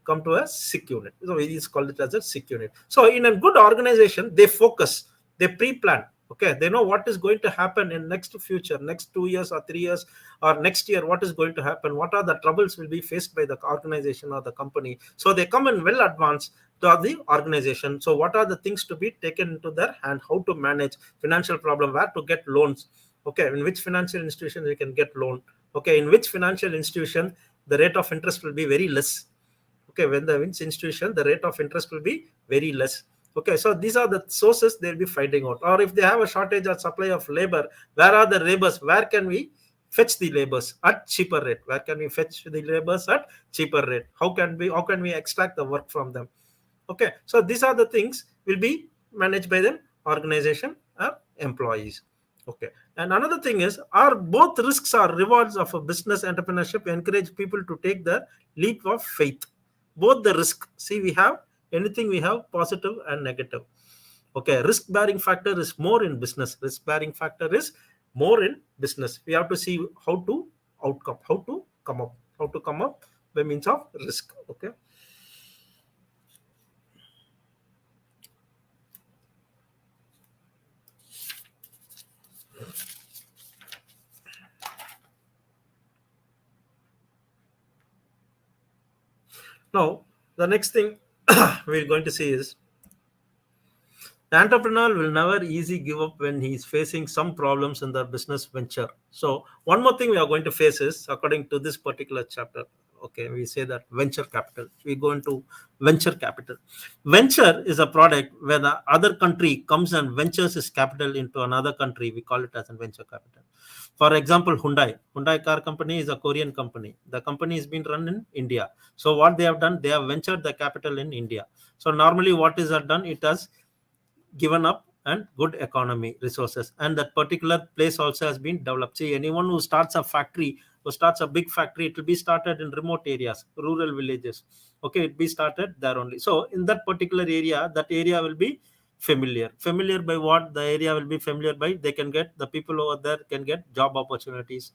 come to a sick unit. So we just call it as a sick unit. So in a good organization, they focus, they pre-plan. Okay, they know what is going to happen in next future, next 2 years or 3 years, or next year, what is going to happen, what are the troubles will be faced by the organization or the company. So they come in well advanced to the organization. So what are the things to be taken into their hand, how to manage financial problem, where to get loans, okay, in which financial institution we can get loan, okay, in which financial institution the rate of interest will be very less, okay, when the which institution the rate of interest will be very less. Okay, so these are the sources they'll be finding out. Or if they have a shortage or supply of labor, where are the laborers, where can we fetch the laborers at cheaper rate, where can we fetch the laborers at cheaper rate, how can we extract the work from them. Okay, so these are the things will be managed by the organization or employees. Okay, and another thing is, are both risks or rewards of a business entrepreneurship encourage people to take the leap of faith. Both the risk, see, we have anything, we have positive and negative. Okay, risk bearing factor is more in business, risk bearing factor is more in business. We have to see how to outcome, how to come up by means of risk. Okay, now the next thing we're going to see is, the entrepreneur will never easy give up when he's facing some problems in their business venture. So one more thing we are going to face is, according to this particular chapter, okay, we say that venture capital. We go into venture capital. Venture is a product where the other country comes and ventures its capital into another country. We call it as a venture capital. For example, Hyundai car company is a Korean company. The company has been run in India. So what they have done, they have ventured the capital in India. So normally what is done, it has given up and good economy resources, and that particular place also has been developed. See, anyone who starts a factory, who starts a big factory, it will be started in remote areas, rural villages. Okay, it be started there only. So in that particular area, that area will be familiar by what the area will be familiar by, they can get, the people over there can get job opportunities,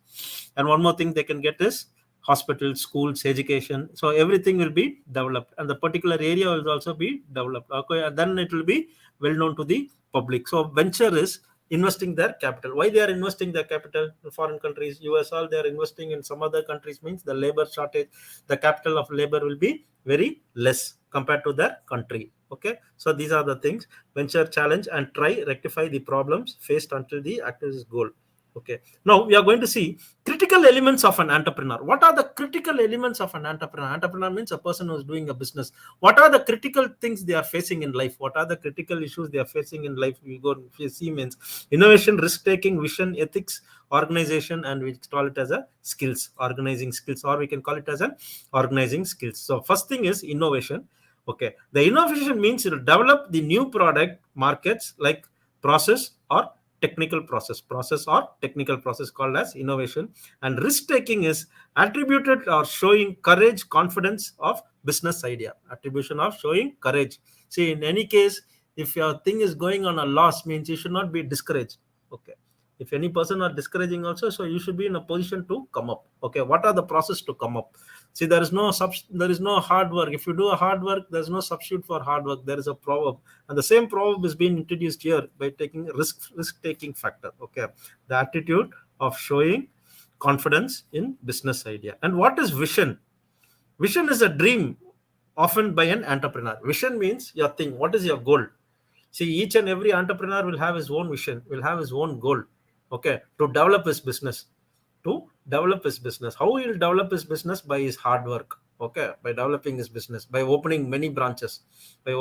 and one more thing they can get is hospitals, schools, education. So everything will be developed, and the particular area will also be developed. Okay, and then it will be well known to the public. So venture is investing their capital. Why they are investing their capital in foreign countries, US, all they are investing in some other countries, means the labor shortage, the capital of labor will be very less compared to their country. Okay, so these are the things, venture challenge and try rectify the problems faced until the activist goal. Okay, now we are going to see critical elements of an entrepreneur. What are the critical elements of an entrepreneur? Entrepreneur means a person who is doing a business. What are the critical things they are facing in life? What are the critical issues they are facing in life? We go see means innovation, risk taking, vision, ethics, organization, and we call it as a skills, organizing skills, or we can call it as an organizing skills. So first thing is innovation. Okay, the innovation means you develop the new product markets like process or technical process called as innovation. And risk taking is attributed or showing courage, confidence of business idea, attribution of showing courage. See, in any case, if your thing is going on a loss, means you should not be discouraged. Okay, if any person are discouraging also, so you should be in a position to come up. Okay, what are the process to come up? See, there is no hard work. If you do a hard work, there's no substitute for hard work. There is a proverb, and the same proverb is being introduced here by taking risk taking factor. Okay, the attitude of showing confidence in business idea. And what is vision? Vision is a dream often by an entrepreneur. Vision means your thing. What is your goal? See, each and every entrepreneur will have his own vision, will have his own goal. Okay, to develop his business. How he will develop his business? By his hard work. Okay, by developing his business, by opening many branches. Okay,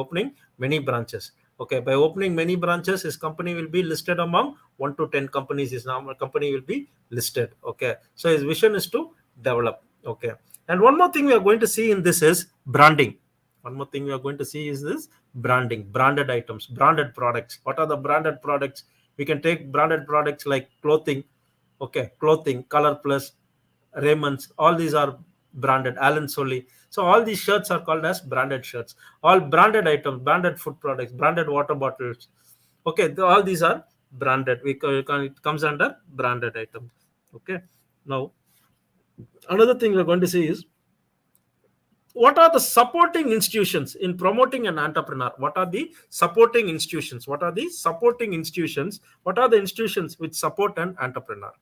by opening many branches, his company will be listed among 1 to 10 companies. His company will be listed. Okay, so his vision is to develop. Okay, and one more thing we are going to see in this is branding. This branded items, branded products. What are the branded products? We can take branded products like clothing. Okay, clothing, Color Plus, Raymonds, all these are branded, Allen Solly. So all these shirts are called as branded shirts. All branded items, branded food products, branded water bottles. Okay, all these are branded. It comes under branded item. Okay, now another thing we're going to see is What are the supporting institutions in promoting an entrepreneur? What are the supporting institutions? What are the supporting institutions? What are the institutions which support an entrepreneur?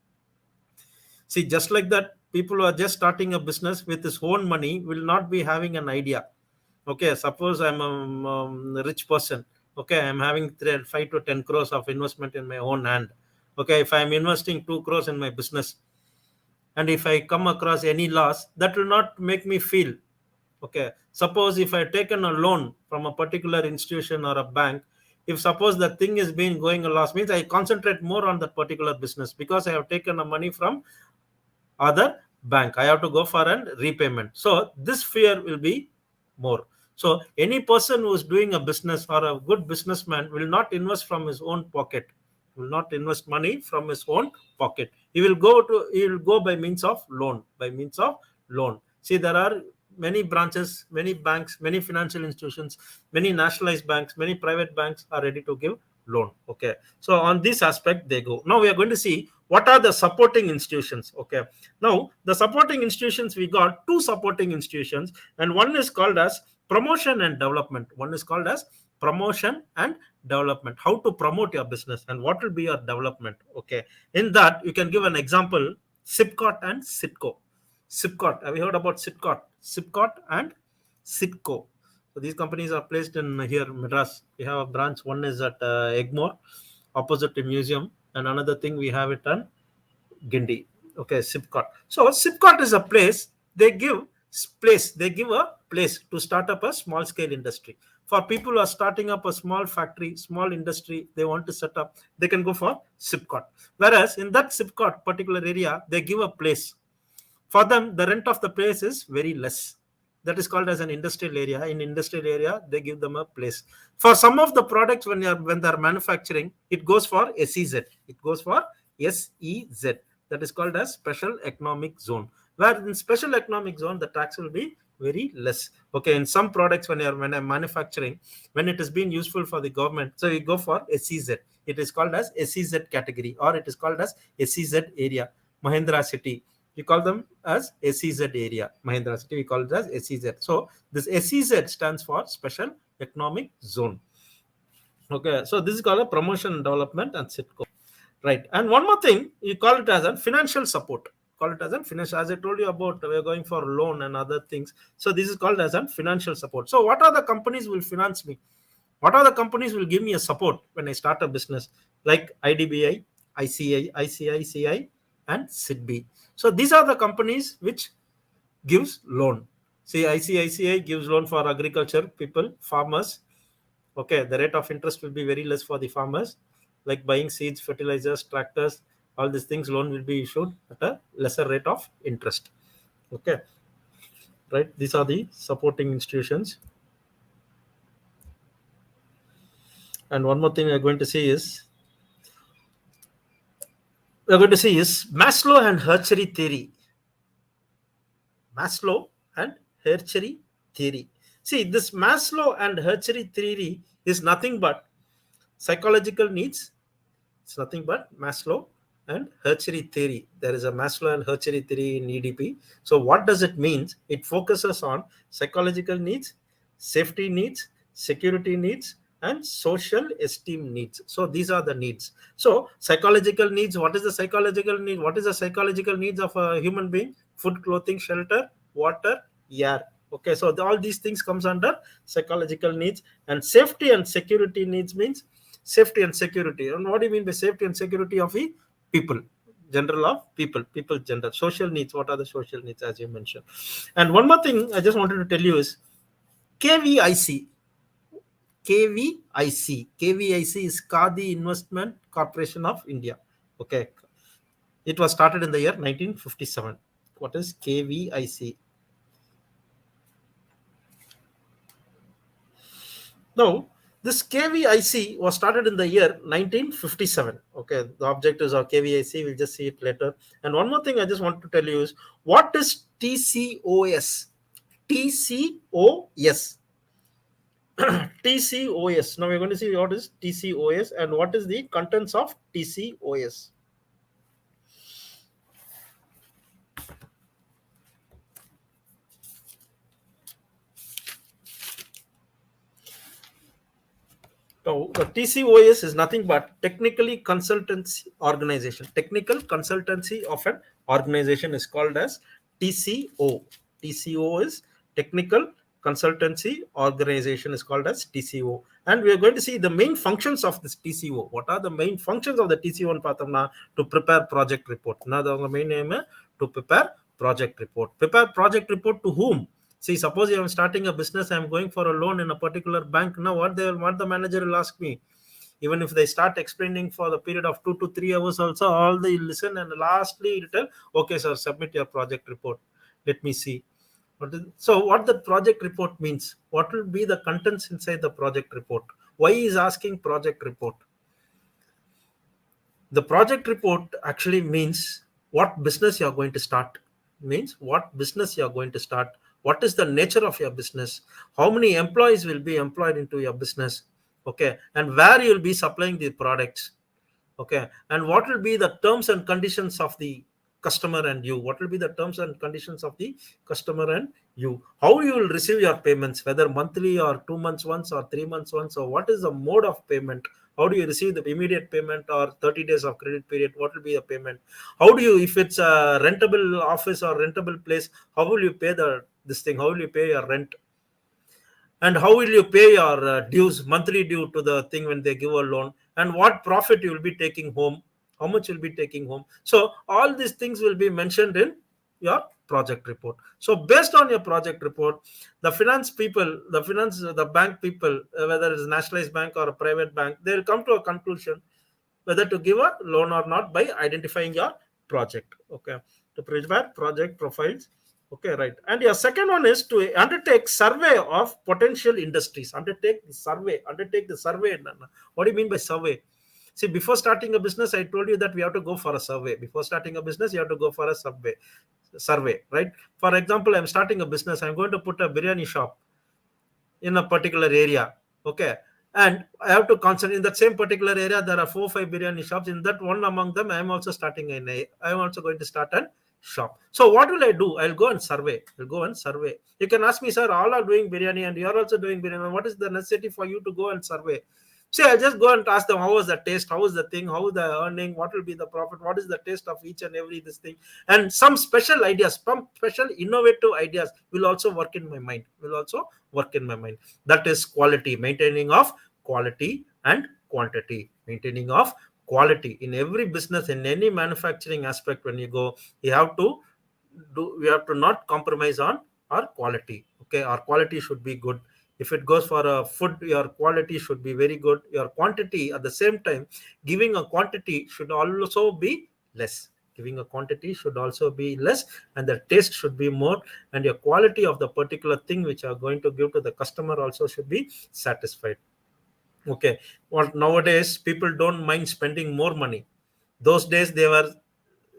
See, just like that, people who are just starting a business with his own money will not be having an idea. Okay, suppose I'm a rich person. Okay, I'm having 5 to 10 crores of investment in my own hand. Okay, if I'm investing 2 crores in my business, and if I come across any loss, that will not make me feel. Okay, suppose if I taken a loan from a particular institution or a bank, if suppose the thing is being going a loss, means I concentrate more on that particular business because I have taken a money from other bank. I have to go for an repayment. So this fear will be more. So any person who is doing a business or a good businessman will not invest from his own pocket, will not invest money from his own pocket. He will go by means of loan, by means of loan. See, there are many branches, many banks, many financial institutions, many nationalized banks, many private banks are ready to give loan. Okay, so on this aspect they go. Now we are going to see what are the supporting institutions. Okay, now the supporting institutions, we got two supporting institutions, and one is called as promotion and development. One is called as promotion and development. How to promote your business and what will be your development. Okay, in that you can give an example: Sipcot and Sitco. Sipcot, have you heard about Sipcot? Sipcot and Sitco. So these companies are placed in here, Madras. We have a branch. One is at Egmore, opposite the museum, and another thing we have it on Gindi. Okay, Sipcot. So Sipcot is a place. They give a place to start up a small scale industry. For people who are starting up a small factory, small industry, they want to set up, they can go for Sipcot. Whereas in that Sipcot particular area, they give a place. For them, the rent of the place is very less. That is called as an industrial area. In industrial area, they give them a place. For some of the products, when they're manufacturing, it goes for SEZ. It goes for SEZ. That is called as special economic zone. Where in special economic zone, the tax will be very less. Okay, in some products, when I'm manufacturing, when it is being useful for the government, so we go for SEZ. It is called as SEZ category, or it is called as SEZ area. Mahindra City, we call them as SEZ area. Mahindra City, we call it as SEZ. So this SEZ stands for special economic zone. Okay, so this is called a promotion and development and Sitco. Right. And one more thing, you call it as a financial support. Call it as a financial, as I told you about, we're going for loan and other things. So this is called as a financial support. So what are the companies will finance me? What are the companies will give me a support when I start a business? Like IDBI, ICI, ICICI, and SIDBI. So these are the companies which gives loan. See, ICICI gives loan for agriculture people, farmers. Okay, the rate of interest will be very less for the farmers, like buying seeds, fertilizers, tractors, all these things. Loan will be issued at a lesser rate of interest. Okay, right. These are the supporting institutions. And one more thing we're going to see is Maslow and Hertzberg theory. Maslow and Hertzberg theory. See, this Maslow and Hertzberg theory is nothing but psychological needs. It's nothing but Maslow and Hertzberg theory. There is a Maslow and Hertzberg theory in EDP. So what does it mean? It focuses on psychological needs, safety needs, security needs, and social esteem needs. So these are the needs. So psychological needs, what is the psychological need? What is the psychological needs of a human being? Food, clothing, shelter, water, air. Okay, so all these things comes under psychological needs. And safety and security needs means safety and security. And what do you mean by safety and security of the people? General of people general. Social needs, what are the social needs, as you mentioned? And one more thing I just wanted to tell you is KVIC. KVIC is Khadi Investment Corporation of India. Okay, it was started in the year 1957. What is KVIC? Now, this KVIC was started in the year 1957. Okay, the objectives of KVIC, we'll just see it later. And one more thing I just want to tell you is, what is TCOS? TCOS. TCOS. Now we're going to see what is TCOS and what is the contents of TCOS. So the TCOS is nothing but technically consultancy organization. Technical consultancy of an organization is called as TCO. TCO is technical consultancy organization is called as TCO. And we are going to see the main functions of this TCO. What are the main functions of the TCO? To prepare project report. Now the main name is to prepare project report. Prepare project report to whom? See, suppose I'm starting a business, I'm going for a loan in a particular bank. Now, what the manager will ask me, even if they start explaining for the period of 2 to 3 hours, also all they listen, and lastly, it'll tell, okay, sir, submit your project report. Let me see. So, what the project report means? What will be the contents inside the project report? Why is asking project report? The project report actually means what business you are going to start. Means what business you are going to start, what is the nature of your business, how many employees will be employed into your business, okay, and where you will be supplying the products, okay, and what will be the terms and conditions of the customer and you, what will be the terms and conditions of the customer and you, how you will receive your payments, whether monthly or 2 months once or 3 months once, or what is the mode of payment, how do you receive the immediate payment or 30 days of credit period, what will be the payment, how do you, if it's a rentable office or rentable place, how will you pay the this thing, how will you pay your rent, and how will you pay your dues, monthly due to the thing when they give a loan, and what profit you will be taking home, how much you'll be taking home. So all these things will be mentioned in your project report. So based on your project report, the finance people, the bank people, whether it's a nationalized bank or a private bank, they will come to a conclusion whether to give a loan or not by identifying your project, okay, to prepare project profiles, okay, right. And your second one is to undertake survey of potential industries. Undertake the survey. What do you mean by survey? See, before starting a business, I told you that we have to go for a survey. Before starting a business, you have to go for a survey, right? For example, I'm starting a business, I'm going to put a biryani shop in a particular area, okay, and I have to concentrate in that same particular area. There are 4 5 biryani shops. In that one among them, I'm also I'm also going to start a shop. So what will I do? I'll go and survey. You can ask me, sir, all are doing biryani and you're also doing biryani, what is the necessity for you to go and survey? See, I just go and ask them, how was the taste, how is the thing, how is the earning, what will be the profit, what is the taste of each and every this thing, and some special ideas, some special innovative ideas will also work in my mind. That is quality, maintaining of quality and quantity, maintaining of quality in every business, in any manufacturing aspect. When you go, you have to we have to not compromise on our quality, okay, our quality should be good. If it goes for a food, your quality should be very good. Your quantity at the same time, giving a quantity should also be less. And the taste should be more, and your quality of the particular thing which you are going to give to the customer also should be satisfied, okay. Well, nowadays people don't mind spending more money. Those days they were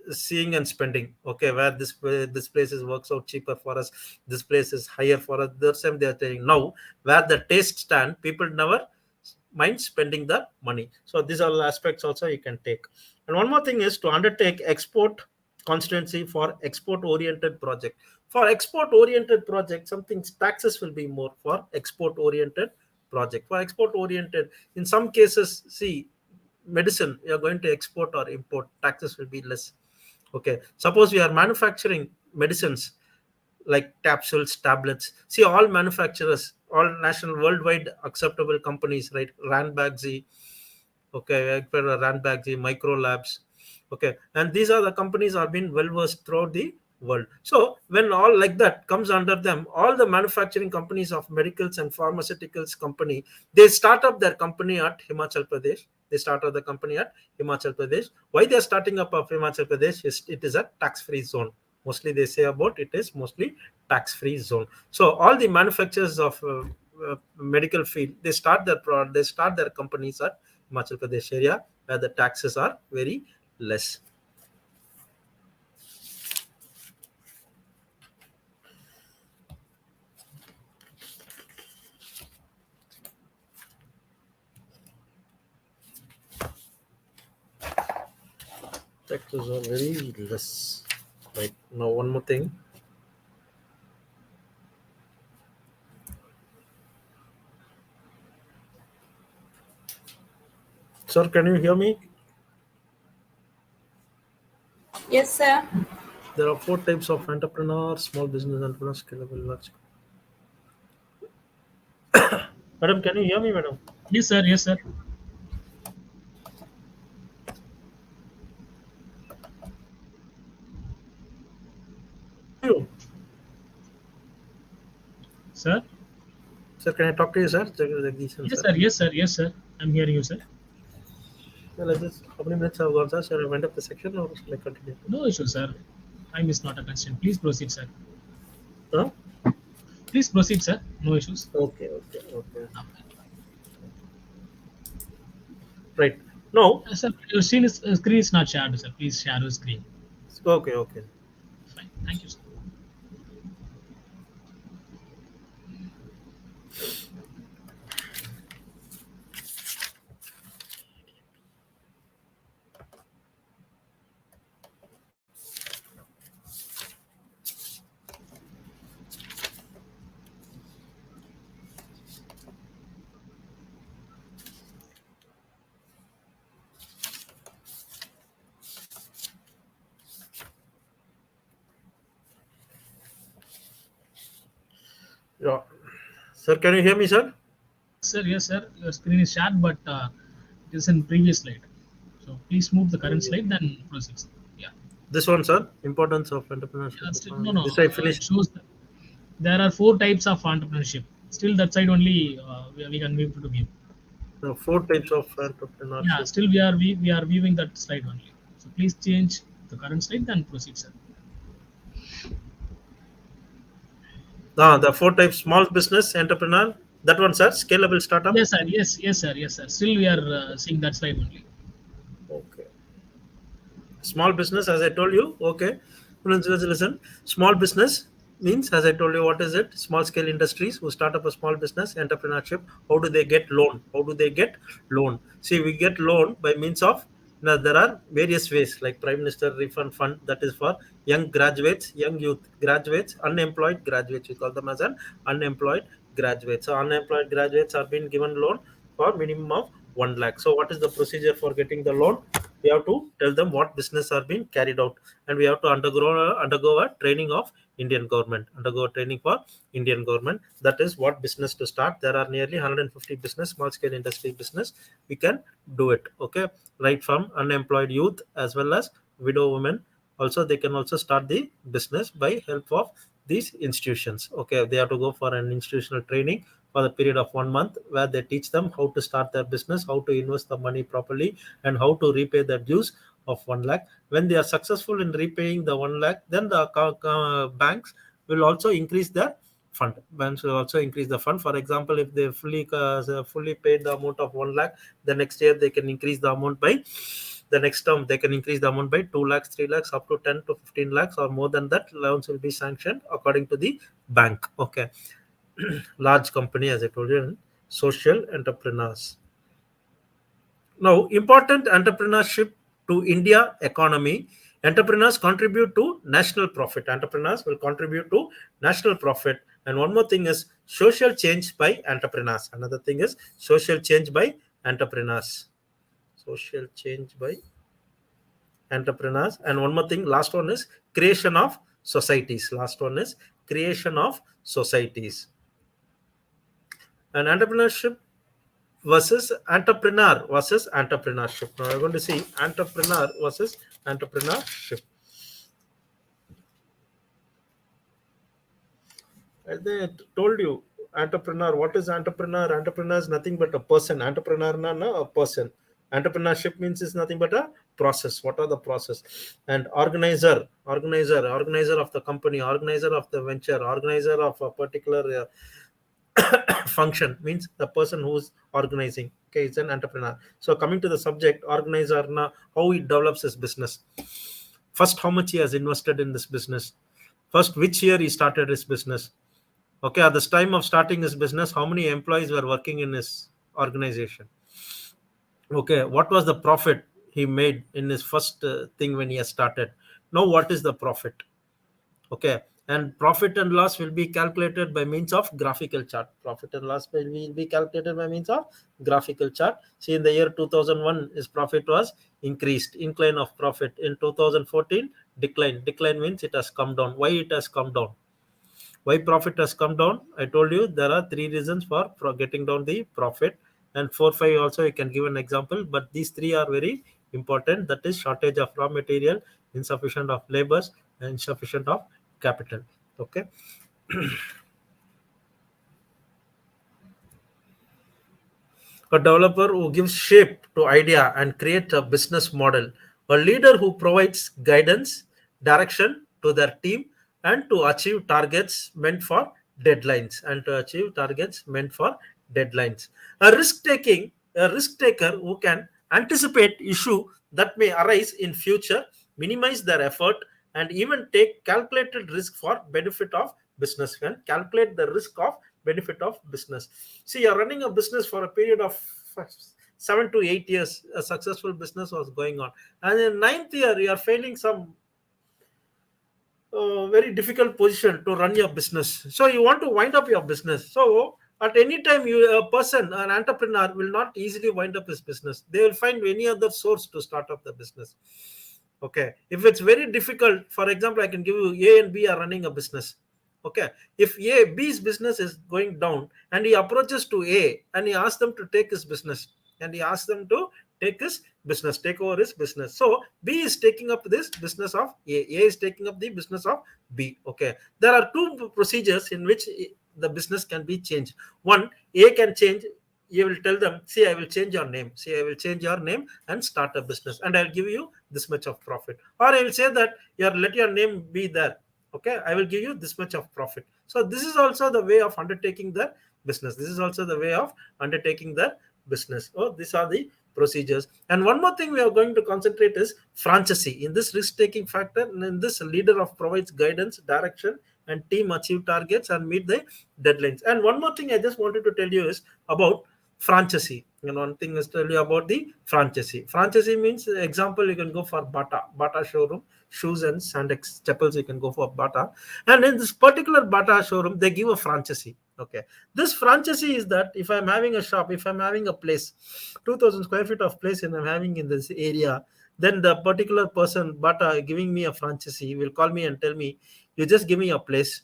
seeing and spending, okay, where this place is works out cheaper for us, this place is higher for us. The same they are saying now, where the taste stand, people never mind spending the money. So these are the aspects also you can take. And one more thing is to undertake export constituency for export oriented project. For export oriented project, something taxes will be more. For export oriented project, for export oriented, in some cases, see, medicine you are going to export or import, taxes will be less, okay. Suppose we are manufacturing medicines like capsules, tablets. See, all manufacturers, all national, worldwide acceptable companies, right? Ranbaxy, okay, Ranbaxy, Micro Labs, okay, and these are the companies are being well versed throughout the world. So when all like that comes under them, all the manufacturing companies of medicals and pharmaceuticals company, they start up their company at Himachal Pradesh. They start up the company at Himachal Pradesh. Why they are starting up of Himachal Pradesh? It is a tax-free zone. Mostly they say about it is mostly tax-free zone. So all the manufacturers of medical field, they start their companies at Himachal Pradesh area, where the taxes are very less. Taxes are very less. Right now, one more thing. Sir, can you hear me? Yes, sir. There are four types of entrepreneur: small business entrepreneur, scalable, large. Madam, can you hear me, madam? Yes, sir. Yes, sir. You. Sir. Sir, can I talk to you, sir? Jagdish, Yes, sir. sir. Yes, sir. Yes, sir. I'm hearing you, sir. Well, I just, how many minutes have gone, sir? Shall I wind up the section or shall I continue? No issue, sir. Time is not a constraint. Please proceed, sir. Huh? Please proceed, sir. No issues. Okay, okay, okay. Right. Now, Sir, your screen is not shared, sir. Please share your screen. okay, okay. Fine. Thank you, sir. Yeah. Sir, can you hear me, sir? Yes, sir. Yes, sir. Your screen is shared, but it is in previous slide. So please move the current slide, then proceed, sir. Yeah. This one, sir. Importance of entrepreneurship. Still, no, no. This I It finished. shows that there are four types of entrepreneurship. Still, that side only we can be able to view. The four types of Yeah. entrepreneurship. Still, we are viewing that slide only. So please change the current slide, then proceed, sir. The four types: small business, entrepreneur. That one, sir. Scalable startup. Yes, sir. Yes, yes, sir. Yes, sir. Still, we are seeing that slide only. Okay. Small business, as I told you. Okay. Listen. Small business means, as I told you, what is it? Small scale industries who start up a small business, entrepreneurship. How do they get loan? How do they get loan? See, we get loan by means of, now, there are various ways like Prime Minister Refund Fund, that is for young graduates, young youth graduates, unemployed graduates. We call them as an unemployed graduate. So unemployed graduates are being given loan for minimum of 1 lakh. So what is the procedure for getting the loan? We have to tell them what business are being carried out, and we have to undergo a training of Indian government, undergo a training for Indian government. That is what business to start. There are nearly 150 business, small scale industry business. We can do it. Okay, right from unemployed youth as well as widow women. Also, they can also start the business by help of these institutions. Okay, they have to go for an institutional training for the period of 1 month, where they teach them how to start their business, how to invest the money properly, and how to repay the dues of 1 lakh. When they are successful in repaying the 1 lakh, then the banks will also increase their fund. Banks will also increase the fund. For example, if they fully paid the amount of 1 lakh, the next year they can increase the amount by, the next term they can increase the amount by 2 lakhs, 3 lakhs, up to 10 to 15 lakhs, or more than that. Loans will be sanctioned according to the bank. Okay. Large company, as I told you, social entrepreneurs. Now, important entrepreneurship to India economy. Entrepreneurs contribute to national profit. Entrepreneurs will contribute to national profit. And one more thing is social change by entrepreneurs. Another thing is social change by entrepreneurs. Social change by entrepreneurs. And one more thing, last one is creation of societies. Last one is creation of societies. And entrepreneurship versus entrepreneur versus entrepreneurship. Now we're going to see entrepreneur versus entrepreneurship. As I told you, entrepreneur. What is entrepreneur? Entrepreneur is nothing but a person. Entrepreneur na a person. Entrepreneurship means is nothing but a process. What are the process? And organizer of the company, organizer of the venture, organizer of a particular function, means the person who's organizing. Okay, it's an entrepreneur. So coming to the subject, organizer, now how he develops his business. First, how much he has invested in this business. First, which year he started his business. Okay, at this time of starting his business, how many employees were working in his organization. Okay, what was the profit he made in his first thing when he has started. Now what is the profit. Okay, And profit and loss will be calculated by means of graphical chart. Profit and loss will be calculated by means of graphical chart. See, in the year 2001, his profit was increased, incline of profit. In 2014, decline means it has come down. Why it has come down? Why profit has come down? I told you there are three reasons for getting down the profit, and 4 5 also you can give an example, but these three are very important. That is shortage of raw material, insufficient of labors, and insufficient of capital. Okay. A developer who gives shape to idea and create a business model, a leader who provides guidance, direction to their team, and to achieve targets meant for deadlines. A risk taker who can anticipate issue that may arise in future, minimize their effort, and even take calculated risk for benefit of business. Can calculate the risk of benefit of business. See, you're running a business for a period of 7 to 8 years. A successful business was going on, and in ninth year, you are failing some very difficult position to run your business. So you want to wind up your business. So at any time, a person, an entrepreneur, will not easily wind up his business. They will find any other source to start up the business. Okay, if it's very difficult, for example, I can give you A and B are running a business. Okay, if B's business is going down and he approaches to A and he asks them to take his business, take over his business. So B is taking up this business of A is taking up the business of B. Okay, there are two procedures in which the business can be changed. One, A can change. You will tell them, see, I will change your name. See, I will change your name and start a business, and I'll give you this much of profit. Or I will say that let your name be there. Okay, I will give you this much of profit. So this is also the way of undertaking the business. Oh, these are the procedures. And one more thing we are going to concentrate is franchisee. In this risk-taking factor, in this leader of provides guidance, direction, and team achieve targets and meet the deadlines. And one more thing I just wanted to tell you is about franchisee. And one thing is tell you about the franchisee. Franchisee means, example, you can go for Bata showroom, shoes and sandals, chappals, you can go for Bata. And in this particular Bata showroom, they give a franchisee. Okay, this franchisee is that if I'm having a shop, if I'm having a place, 2,000 square feet of place, and I'm having in this area, then the particular person, Bata, giving me a franchisee, will call me and tell me, you just give me a place.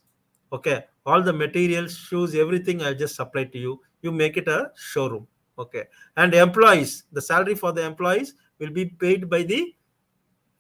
Okay, all the materials, shoes, everything I'll just supply to you. You make it a showroom. Okay, and employees, the salary for the employees will be paid by the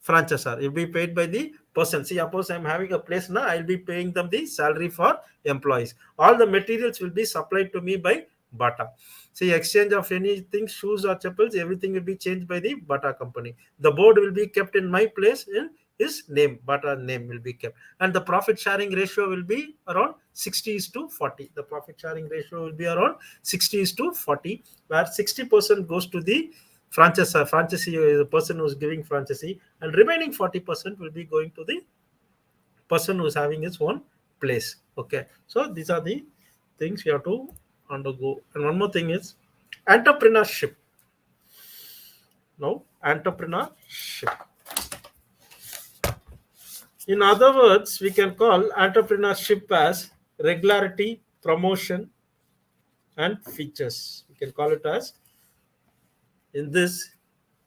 franchisor. It will be paid by the person. See, suppose I'm having a place now, I'll be paying them the salary for employees. All the materials will be supplied to me by Bata. See, exchange of anything, shoes or chappals, everything will be changed by the Bata company. The board will be kept in my place, in his name. Bata name will be kept. And the profit sharing ratio will be around 60:40. The profit sharing ratio will be around 60:40, where 60% goes to the franchisee is the person who's giving franchisee, and remaining 40% will be going to the person who's having his own place. Okay, so these are the things you have to undergo. And one more thing is entrepreneurship. Now, entrepreneurship, in other words, we can call entrepreneurship as regularity, promotion, and features. We can call it as, in this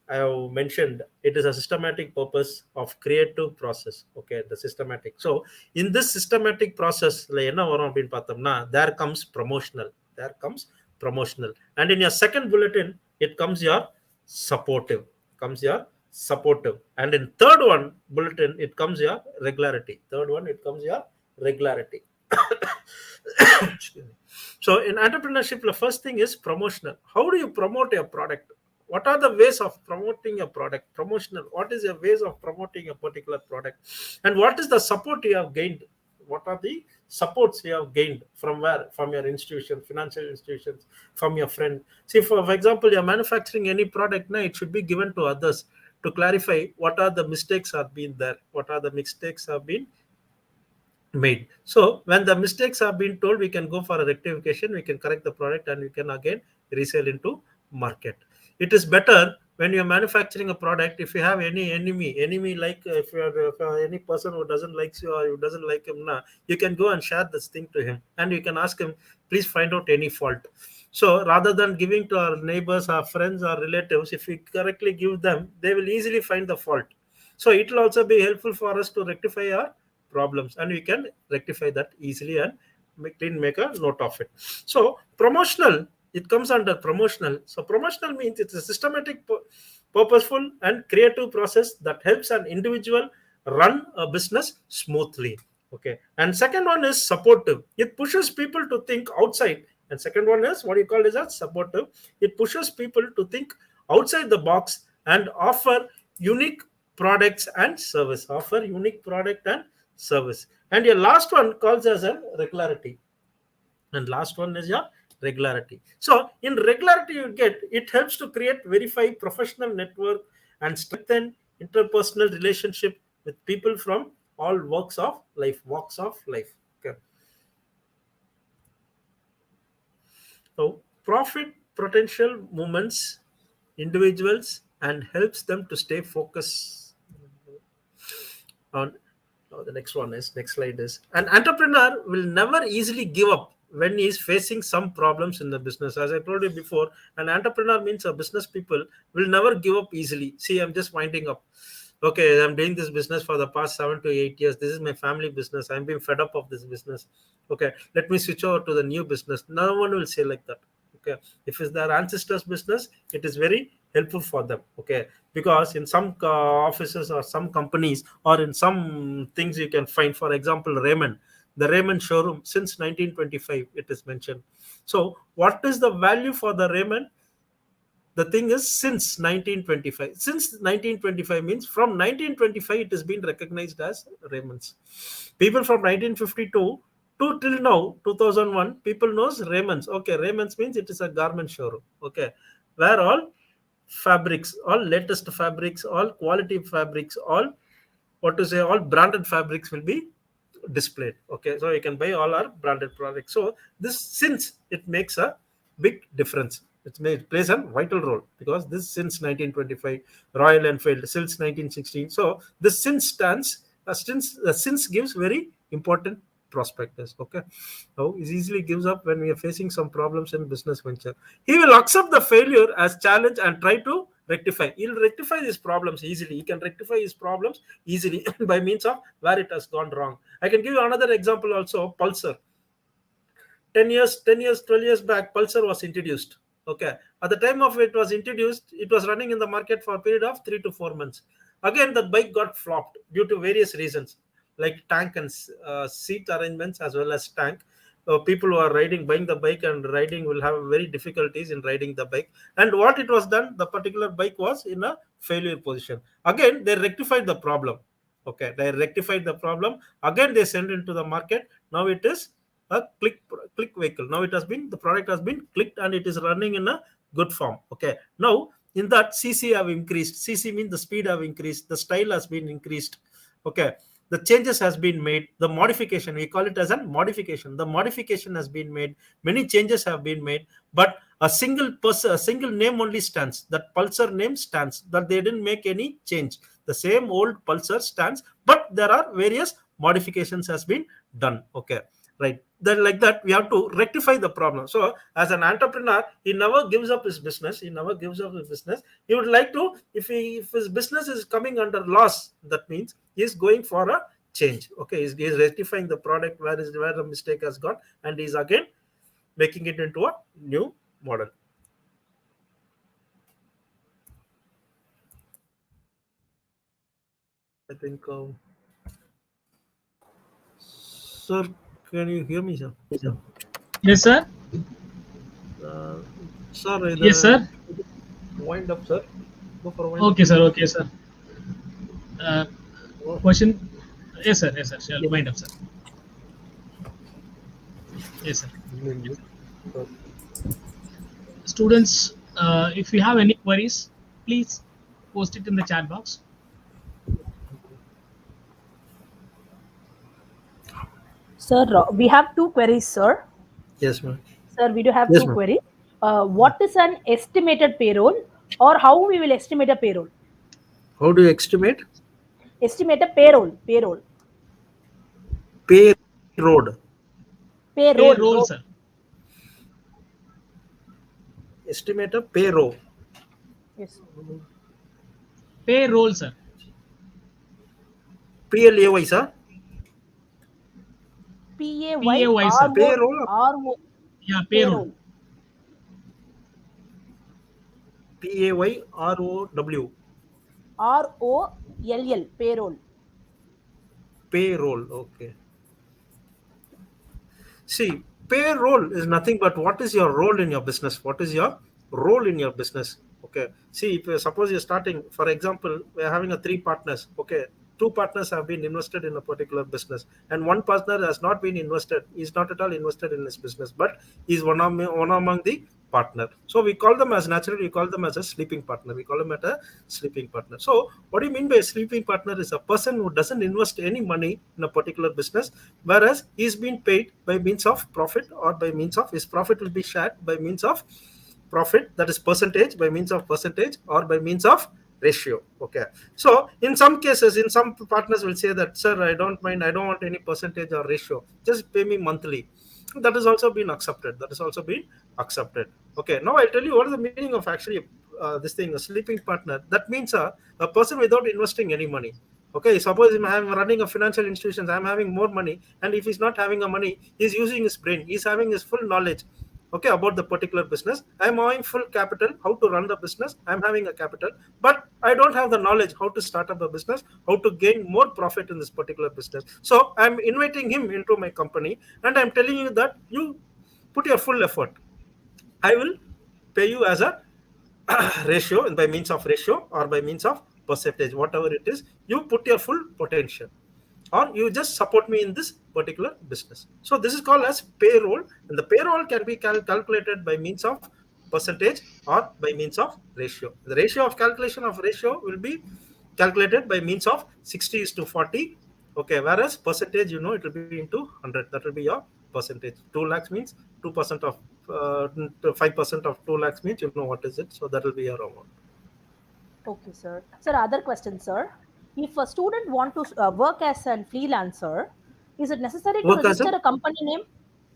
I have mentioned, it is a systematic purpose of creative process. Okay, the systematic. So in this systematic process, there comes promotional. And in your second bulletin, it comes your supportive. And in third one bulletin, it comes your regularity. Excuse me. So in entrepreneurship, the first thing is promotional. How do you promote your product? What are the ways of promoting a product? Promotional. What is your ways of promoting a particular product? And what is the support you have gained? What are the supports you have gained from where? From your institution, financial institutions, from your friend. See, for example, you're manufacturing any product now, it should be given to others to clarify what are the mistakes have been there, what are the mistakes have been made. So when the mistakes have been told, we can go for a rectification, we can correct the product, and we can again resell into market. It is better when you're manufacturing a product, if you have any enemy, like if any person who doesn't like you or who doesn't like him, you can go and share this thing to him, and you can ask him, please find out any fault. So rather than giving to our neighbors, our friends, our relatives, if we correctly give them, they will easily find the fault. So it will also be helpful for us to rectify our problems, and we can rectify that easily and make a note of it. So promotional, it comes under promotional. So promotional means it's a systematic, purposeful, and creative process that helps an individual run a business smoothly. Okay. And second one is supportive. It pushes people to think outside. And second one is what you call is as supportive. It pushes people to think outside the box and offer unique products and service. Offer unique product and service. And your last one calls as a regularity. And last one is your regularity. So in regularity, you get, it helps to create, verify professional network and strengthen interpersonal relationship with people from all walks of life. Okay. So profit potential movements individuals and helps them to stay focused on. The next one is, next slide is, an entrepreneur will never easily give up when he is facing some problems in the business. As I told you before, an entrepreneur means a business people will never give up easily. See, I'm just winding up. Okay, I'm doing this business for the past 7 to 8 years. This is my family business. I'm being fed up of this business. Okay, let me switch over to the new business. No one will say like that. Okay, if it's their ancestors' business, it is very helpful for them. Okay, because in some offices or some companies or in some things you can find, for example, Raymond, the Raymond showroom since 1925, it is mentioned. So what is the value for the Raymond? The thing is, since 1925, since 1925 means from 1925 it has been recognized as Raymond's. People from 1952 to till now 2001, people knows Raymond's. Okay, Raymond's means it is a garment showroom. Okay, where all fabrics, all latest fabrics, all quality fabrics, all, what to say, all branded fabrics will be displayed. Okay, so you can buy all our branded products. So this, since it makes a big difference, it plays a vital role, because this since 1925, Royal Enfield since 1916. So this since stands, since gives very important prospectus. Okay, so it easily gives up when we are facing some problems in business venture. He will accept the failure as challenge and try to rectify. He'll rectify these problems easily. He can rectify his problems easily by means of where it has gone wrong. I can give you another example also. Pulsar. 12 years back, Pulsar was introduced. Okay. At the time of it was introduced, it was running in the market for a period of 3 to 4 months. Again, the bike got flopped due to various reasons, like tank and seat arrangements as well as tank. People who are buying the bike and riding will have very difficulties in riding the bike. And what it was done, the particular bike was in a failure position. Again, they rectified the problem. Okay, they rectified the problem. Again, they sent into the market. Now it is a click vehicle. Now it has been, the product has been clicked and it is running in a good form. Okay, now in that, cc have increased. Cc means the speed have increased, the style has been increased. Okay, the changes has been made, the modification, we call it as a modification, the modification has been made, many changes have been made, but a single person, a single name only stands. That Pulsar name stands, that they didn't make any change. The same old Pulsar stands, but there are various modifications has been done. Okay, right, then like that we have to rectify the problem. So as an entrepreneur, he never gives up his business. He would like to, if his business is coming under loss, that means he is going for a change. Okay, he's rectifying the product where the mistake has gone, and he's again making it into a new model. I think sir, can you hear me, sir? Yes, sir. uh, Sir, Yes, sir. wind up, sir. Go for a wind Okay, up. sir. Okay, sir. Uh, Question. Yes, sir. Yes, sir. Shall wind up, sir. Yes, sir. Students, if you have any queries, please post it in the chat box. Sir, we have two queries, sir. Yes, ma'am. Sir, we do have Yes, two ma'am. queries. What is an estimated payroll or how we will estimate a payroll. How do you estimate? Estimate a payroll, Payroll. Payroll, road. sir. Estimate a payroll. Yes. Payroll, sir. PLAY, sir. PAY, sir. Payroll. PAYRO, Yeah, payroll. payroll, PAYROW. ROLL, payroll. Payroll. Okay. See, payroll is nothing but what is your role in your business? What is your role in your business? Okay. See, if suppose you're starting, for example, we're having a three partners. Okay. Two partners have been invested in a particular business, and one partner has not been invested. He's not at all invested in his business, but he's one among the partner. So we call them as naturally, we call them as a sleeping partner. We call them at a sleeping partner. So what do you mean by a sleeping partner? Is a person who doesn't invest any money in a particular business, whereas he's been paid by means of profit, or by means of his profit will be shared by means of profit, that is percentage, by means of percentage, or by means of ratio. Okay. So in some cases, in some partners will say that, sir, I don't mind, I don't want any percentage or ratio, just pay me monthly. That has also been accepted. That has also been accepted. Okay. Now I'll tell you what is the meaning of actually this thing, a sleeping partner. That means a person without investing any money. Okay, suppose I'm running a financial institution, I'm having more money, and if he's not having a money, he's using his brain, he's having his full knowledge, okay, about the particular business. I'm having full capital, how to run the business, I'm having a capital, but I don't have the knowledge how to start up a business, how to gain more profit in this particular business. So I'm inviting him into my company, and I'm telling you that you put your full effort. I will pay you as a ratio, and by means of ratio or by means of percentage, whatever it is, you put your full potential, or you just support me in this particular business. So this is called as payroll, and the payroll can be calculated by means of percentage or by means of ratio. The ratio of calculation of ratio will be calculated by means of 60 is to 40. Okay, whereas percentage, it will be into 100. That will be your percentage. 2 lakhs means 2% of 5% of 2 lakhs means, what is it? So that will be your amount. Okay, sir. Sir, other question, sir. If a student want to work as a freelancer, is it necessary to Work as register a, a company name?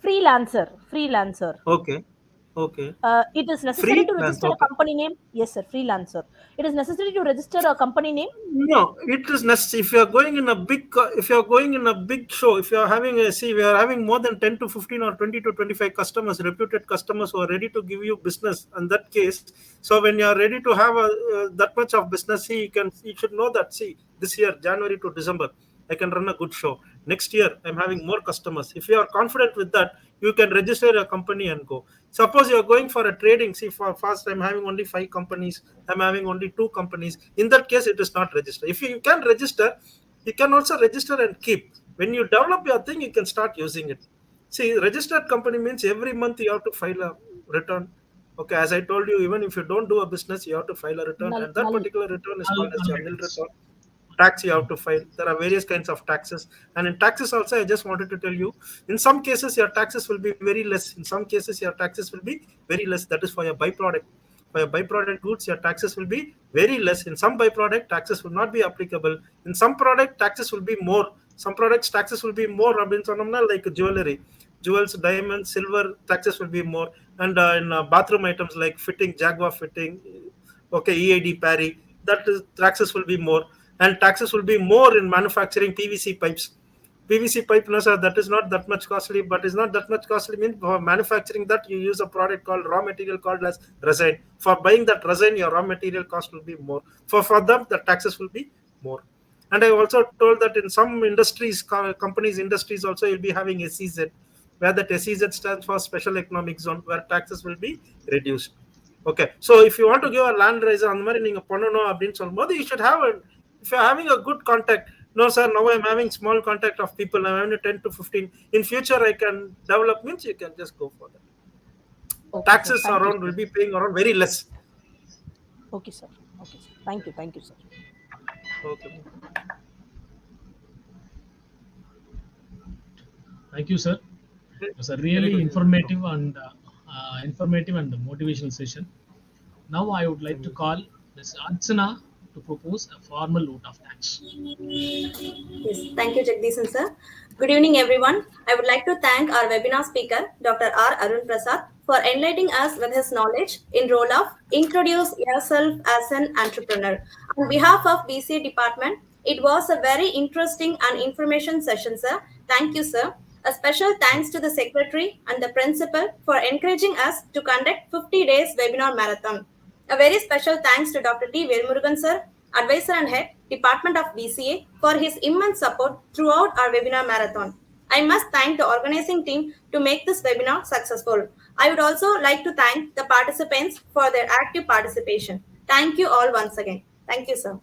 Freelancer. okay, okay, It is necessary to freelance, register a okay. company name. Yes, sir. Freelancer. It is necessary to register a company name. No, it is necessary. If you are going in a big, if you are going in a big show, if you are having a, see, we are having more than 10 to 15 or 20 to 25 customers, reputed customers who are ready to give you business. In that case, so when you are ready to have that much of business, see, you should know that, see, this year, January to December, I can run a good show. Next year, I'm having more customers. If you are confident with that, you can register a company and go. Suppose you are going for a trading. See, for first, I'm having only 5 companies. I'm having only 2 companies. In that case, it is not registered. If you can register, you can also register and keep. When you develop your thing, you can start using it. See, registered company means every month you have to file a return. Okay, as I told you, even if you don't do a business, you have to file a return, Null, and that null. particular return is Null, called as null your nil returns. return. Tax you have to file. There are various kinds of taxes, and in taxes also, I just wanted to tell you, in some cases your taxes will be very less, in some cases your taxes will be very less. That is for your byproduct. For your byproduct goods, your taxes will be very less. In some byproduct, taxes will not be applicable. In some product, taxes will be more. Some products, taxes will be more. Like jewelry, jewels, diamonds, silver, taxes will be more. And in bathroom items like fitting, Jaguar fitting, okay, EID Parry, that is, taxes will be more. And taxes will be more in manufacturing PVC pipes. PVC pipe, no sir, that is not that much costly, but is not that much costly means for manufacturing that you use a product called raw material called as resin. For buying that resin, your raw material cost will be more. For them, the taxes will be more. And I also told that in some industries, companies, industries also, you'll be having SEZ, where that SEZ stands for Special Economic Zone, where taxes will be reduced. Okay, so if you want to give a land riser அந்த மாதிரி நீங்க பண்ணணும் அப்படின்னு சொல்லும்போது you should have a, if you're having a good contact, no sir, now I'm having small contact of people, I'm having 10 to 15, in future I can develop, means you can just go for that. Okay, sir. Taxes Thank you, around sir. will be paying around very less. Okay, sir. Okay, sir. Thank you. Thank you, sir. Okay. Thank you, sir. It was a Very really good. informative and motivational session. Now I would like to call Ms. Archana to propose a formal vote of thanks. Yes, thank you, Jagdishan sir. Good evening, everyone. I would like to thank our webinar speaker, Dr. R. Arun Prasad, for enlightening us with his knowledge in role of introduce yourself as an entrepreneur. On behalf of BCA department, it was a very interesting and information session, sir. Thank you, sir. A special thanks to the secretary and the principal for encouraging us to conduct 50 days webinar marathon. A very special thanks to Dr. T. Velmurugan sir, advisor and head, Department of BCA, for his immense support throughout our webinar marathon. I must thank the organizing team to make this webinar successful. I would also like to thank the participants for their active participation. Thank you all once again. Thank you, sir.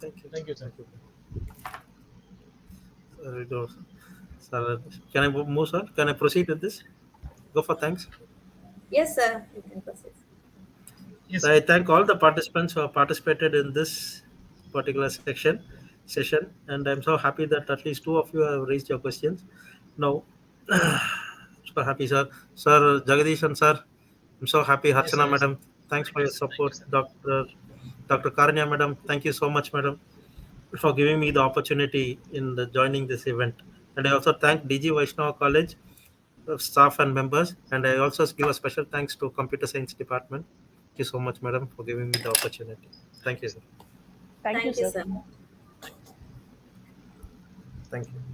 Thank you. Thank you, sir. Thank you. Sir, it was- sir, can I move, sir? Can I proceed with this? Go for thanks. Yes, sir. You can proceed. Yes, So I thank all the participants who have participated in this particular session, and I'm so happy that at least two of you have raised your questions. Now, super happy, sir. Sir Jagadish sir, I'm so happy. yes, sir. Harchana Yes, sir. madam, thanks for your Thank you, support. sir. Dr. Karanya madam, thank you so much, madam, for giving me the opportunity in joining this event. And I also thank DG Vaishnava College staff and members, and I also give a special thanks to Computer Science Department. Thank you so much, madam, for giving me the opportunity. Thank Thank you, you, sir. sir. Thank you, Thank you, sir. sir. Thank you.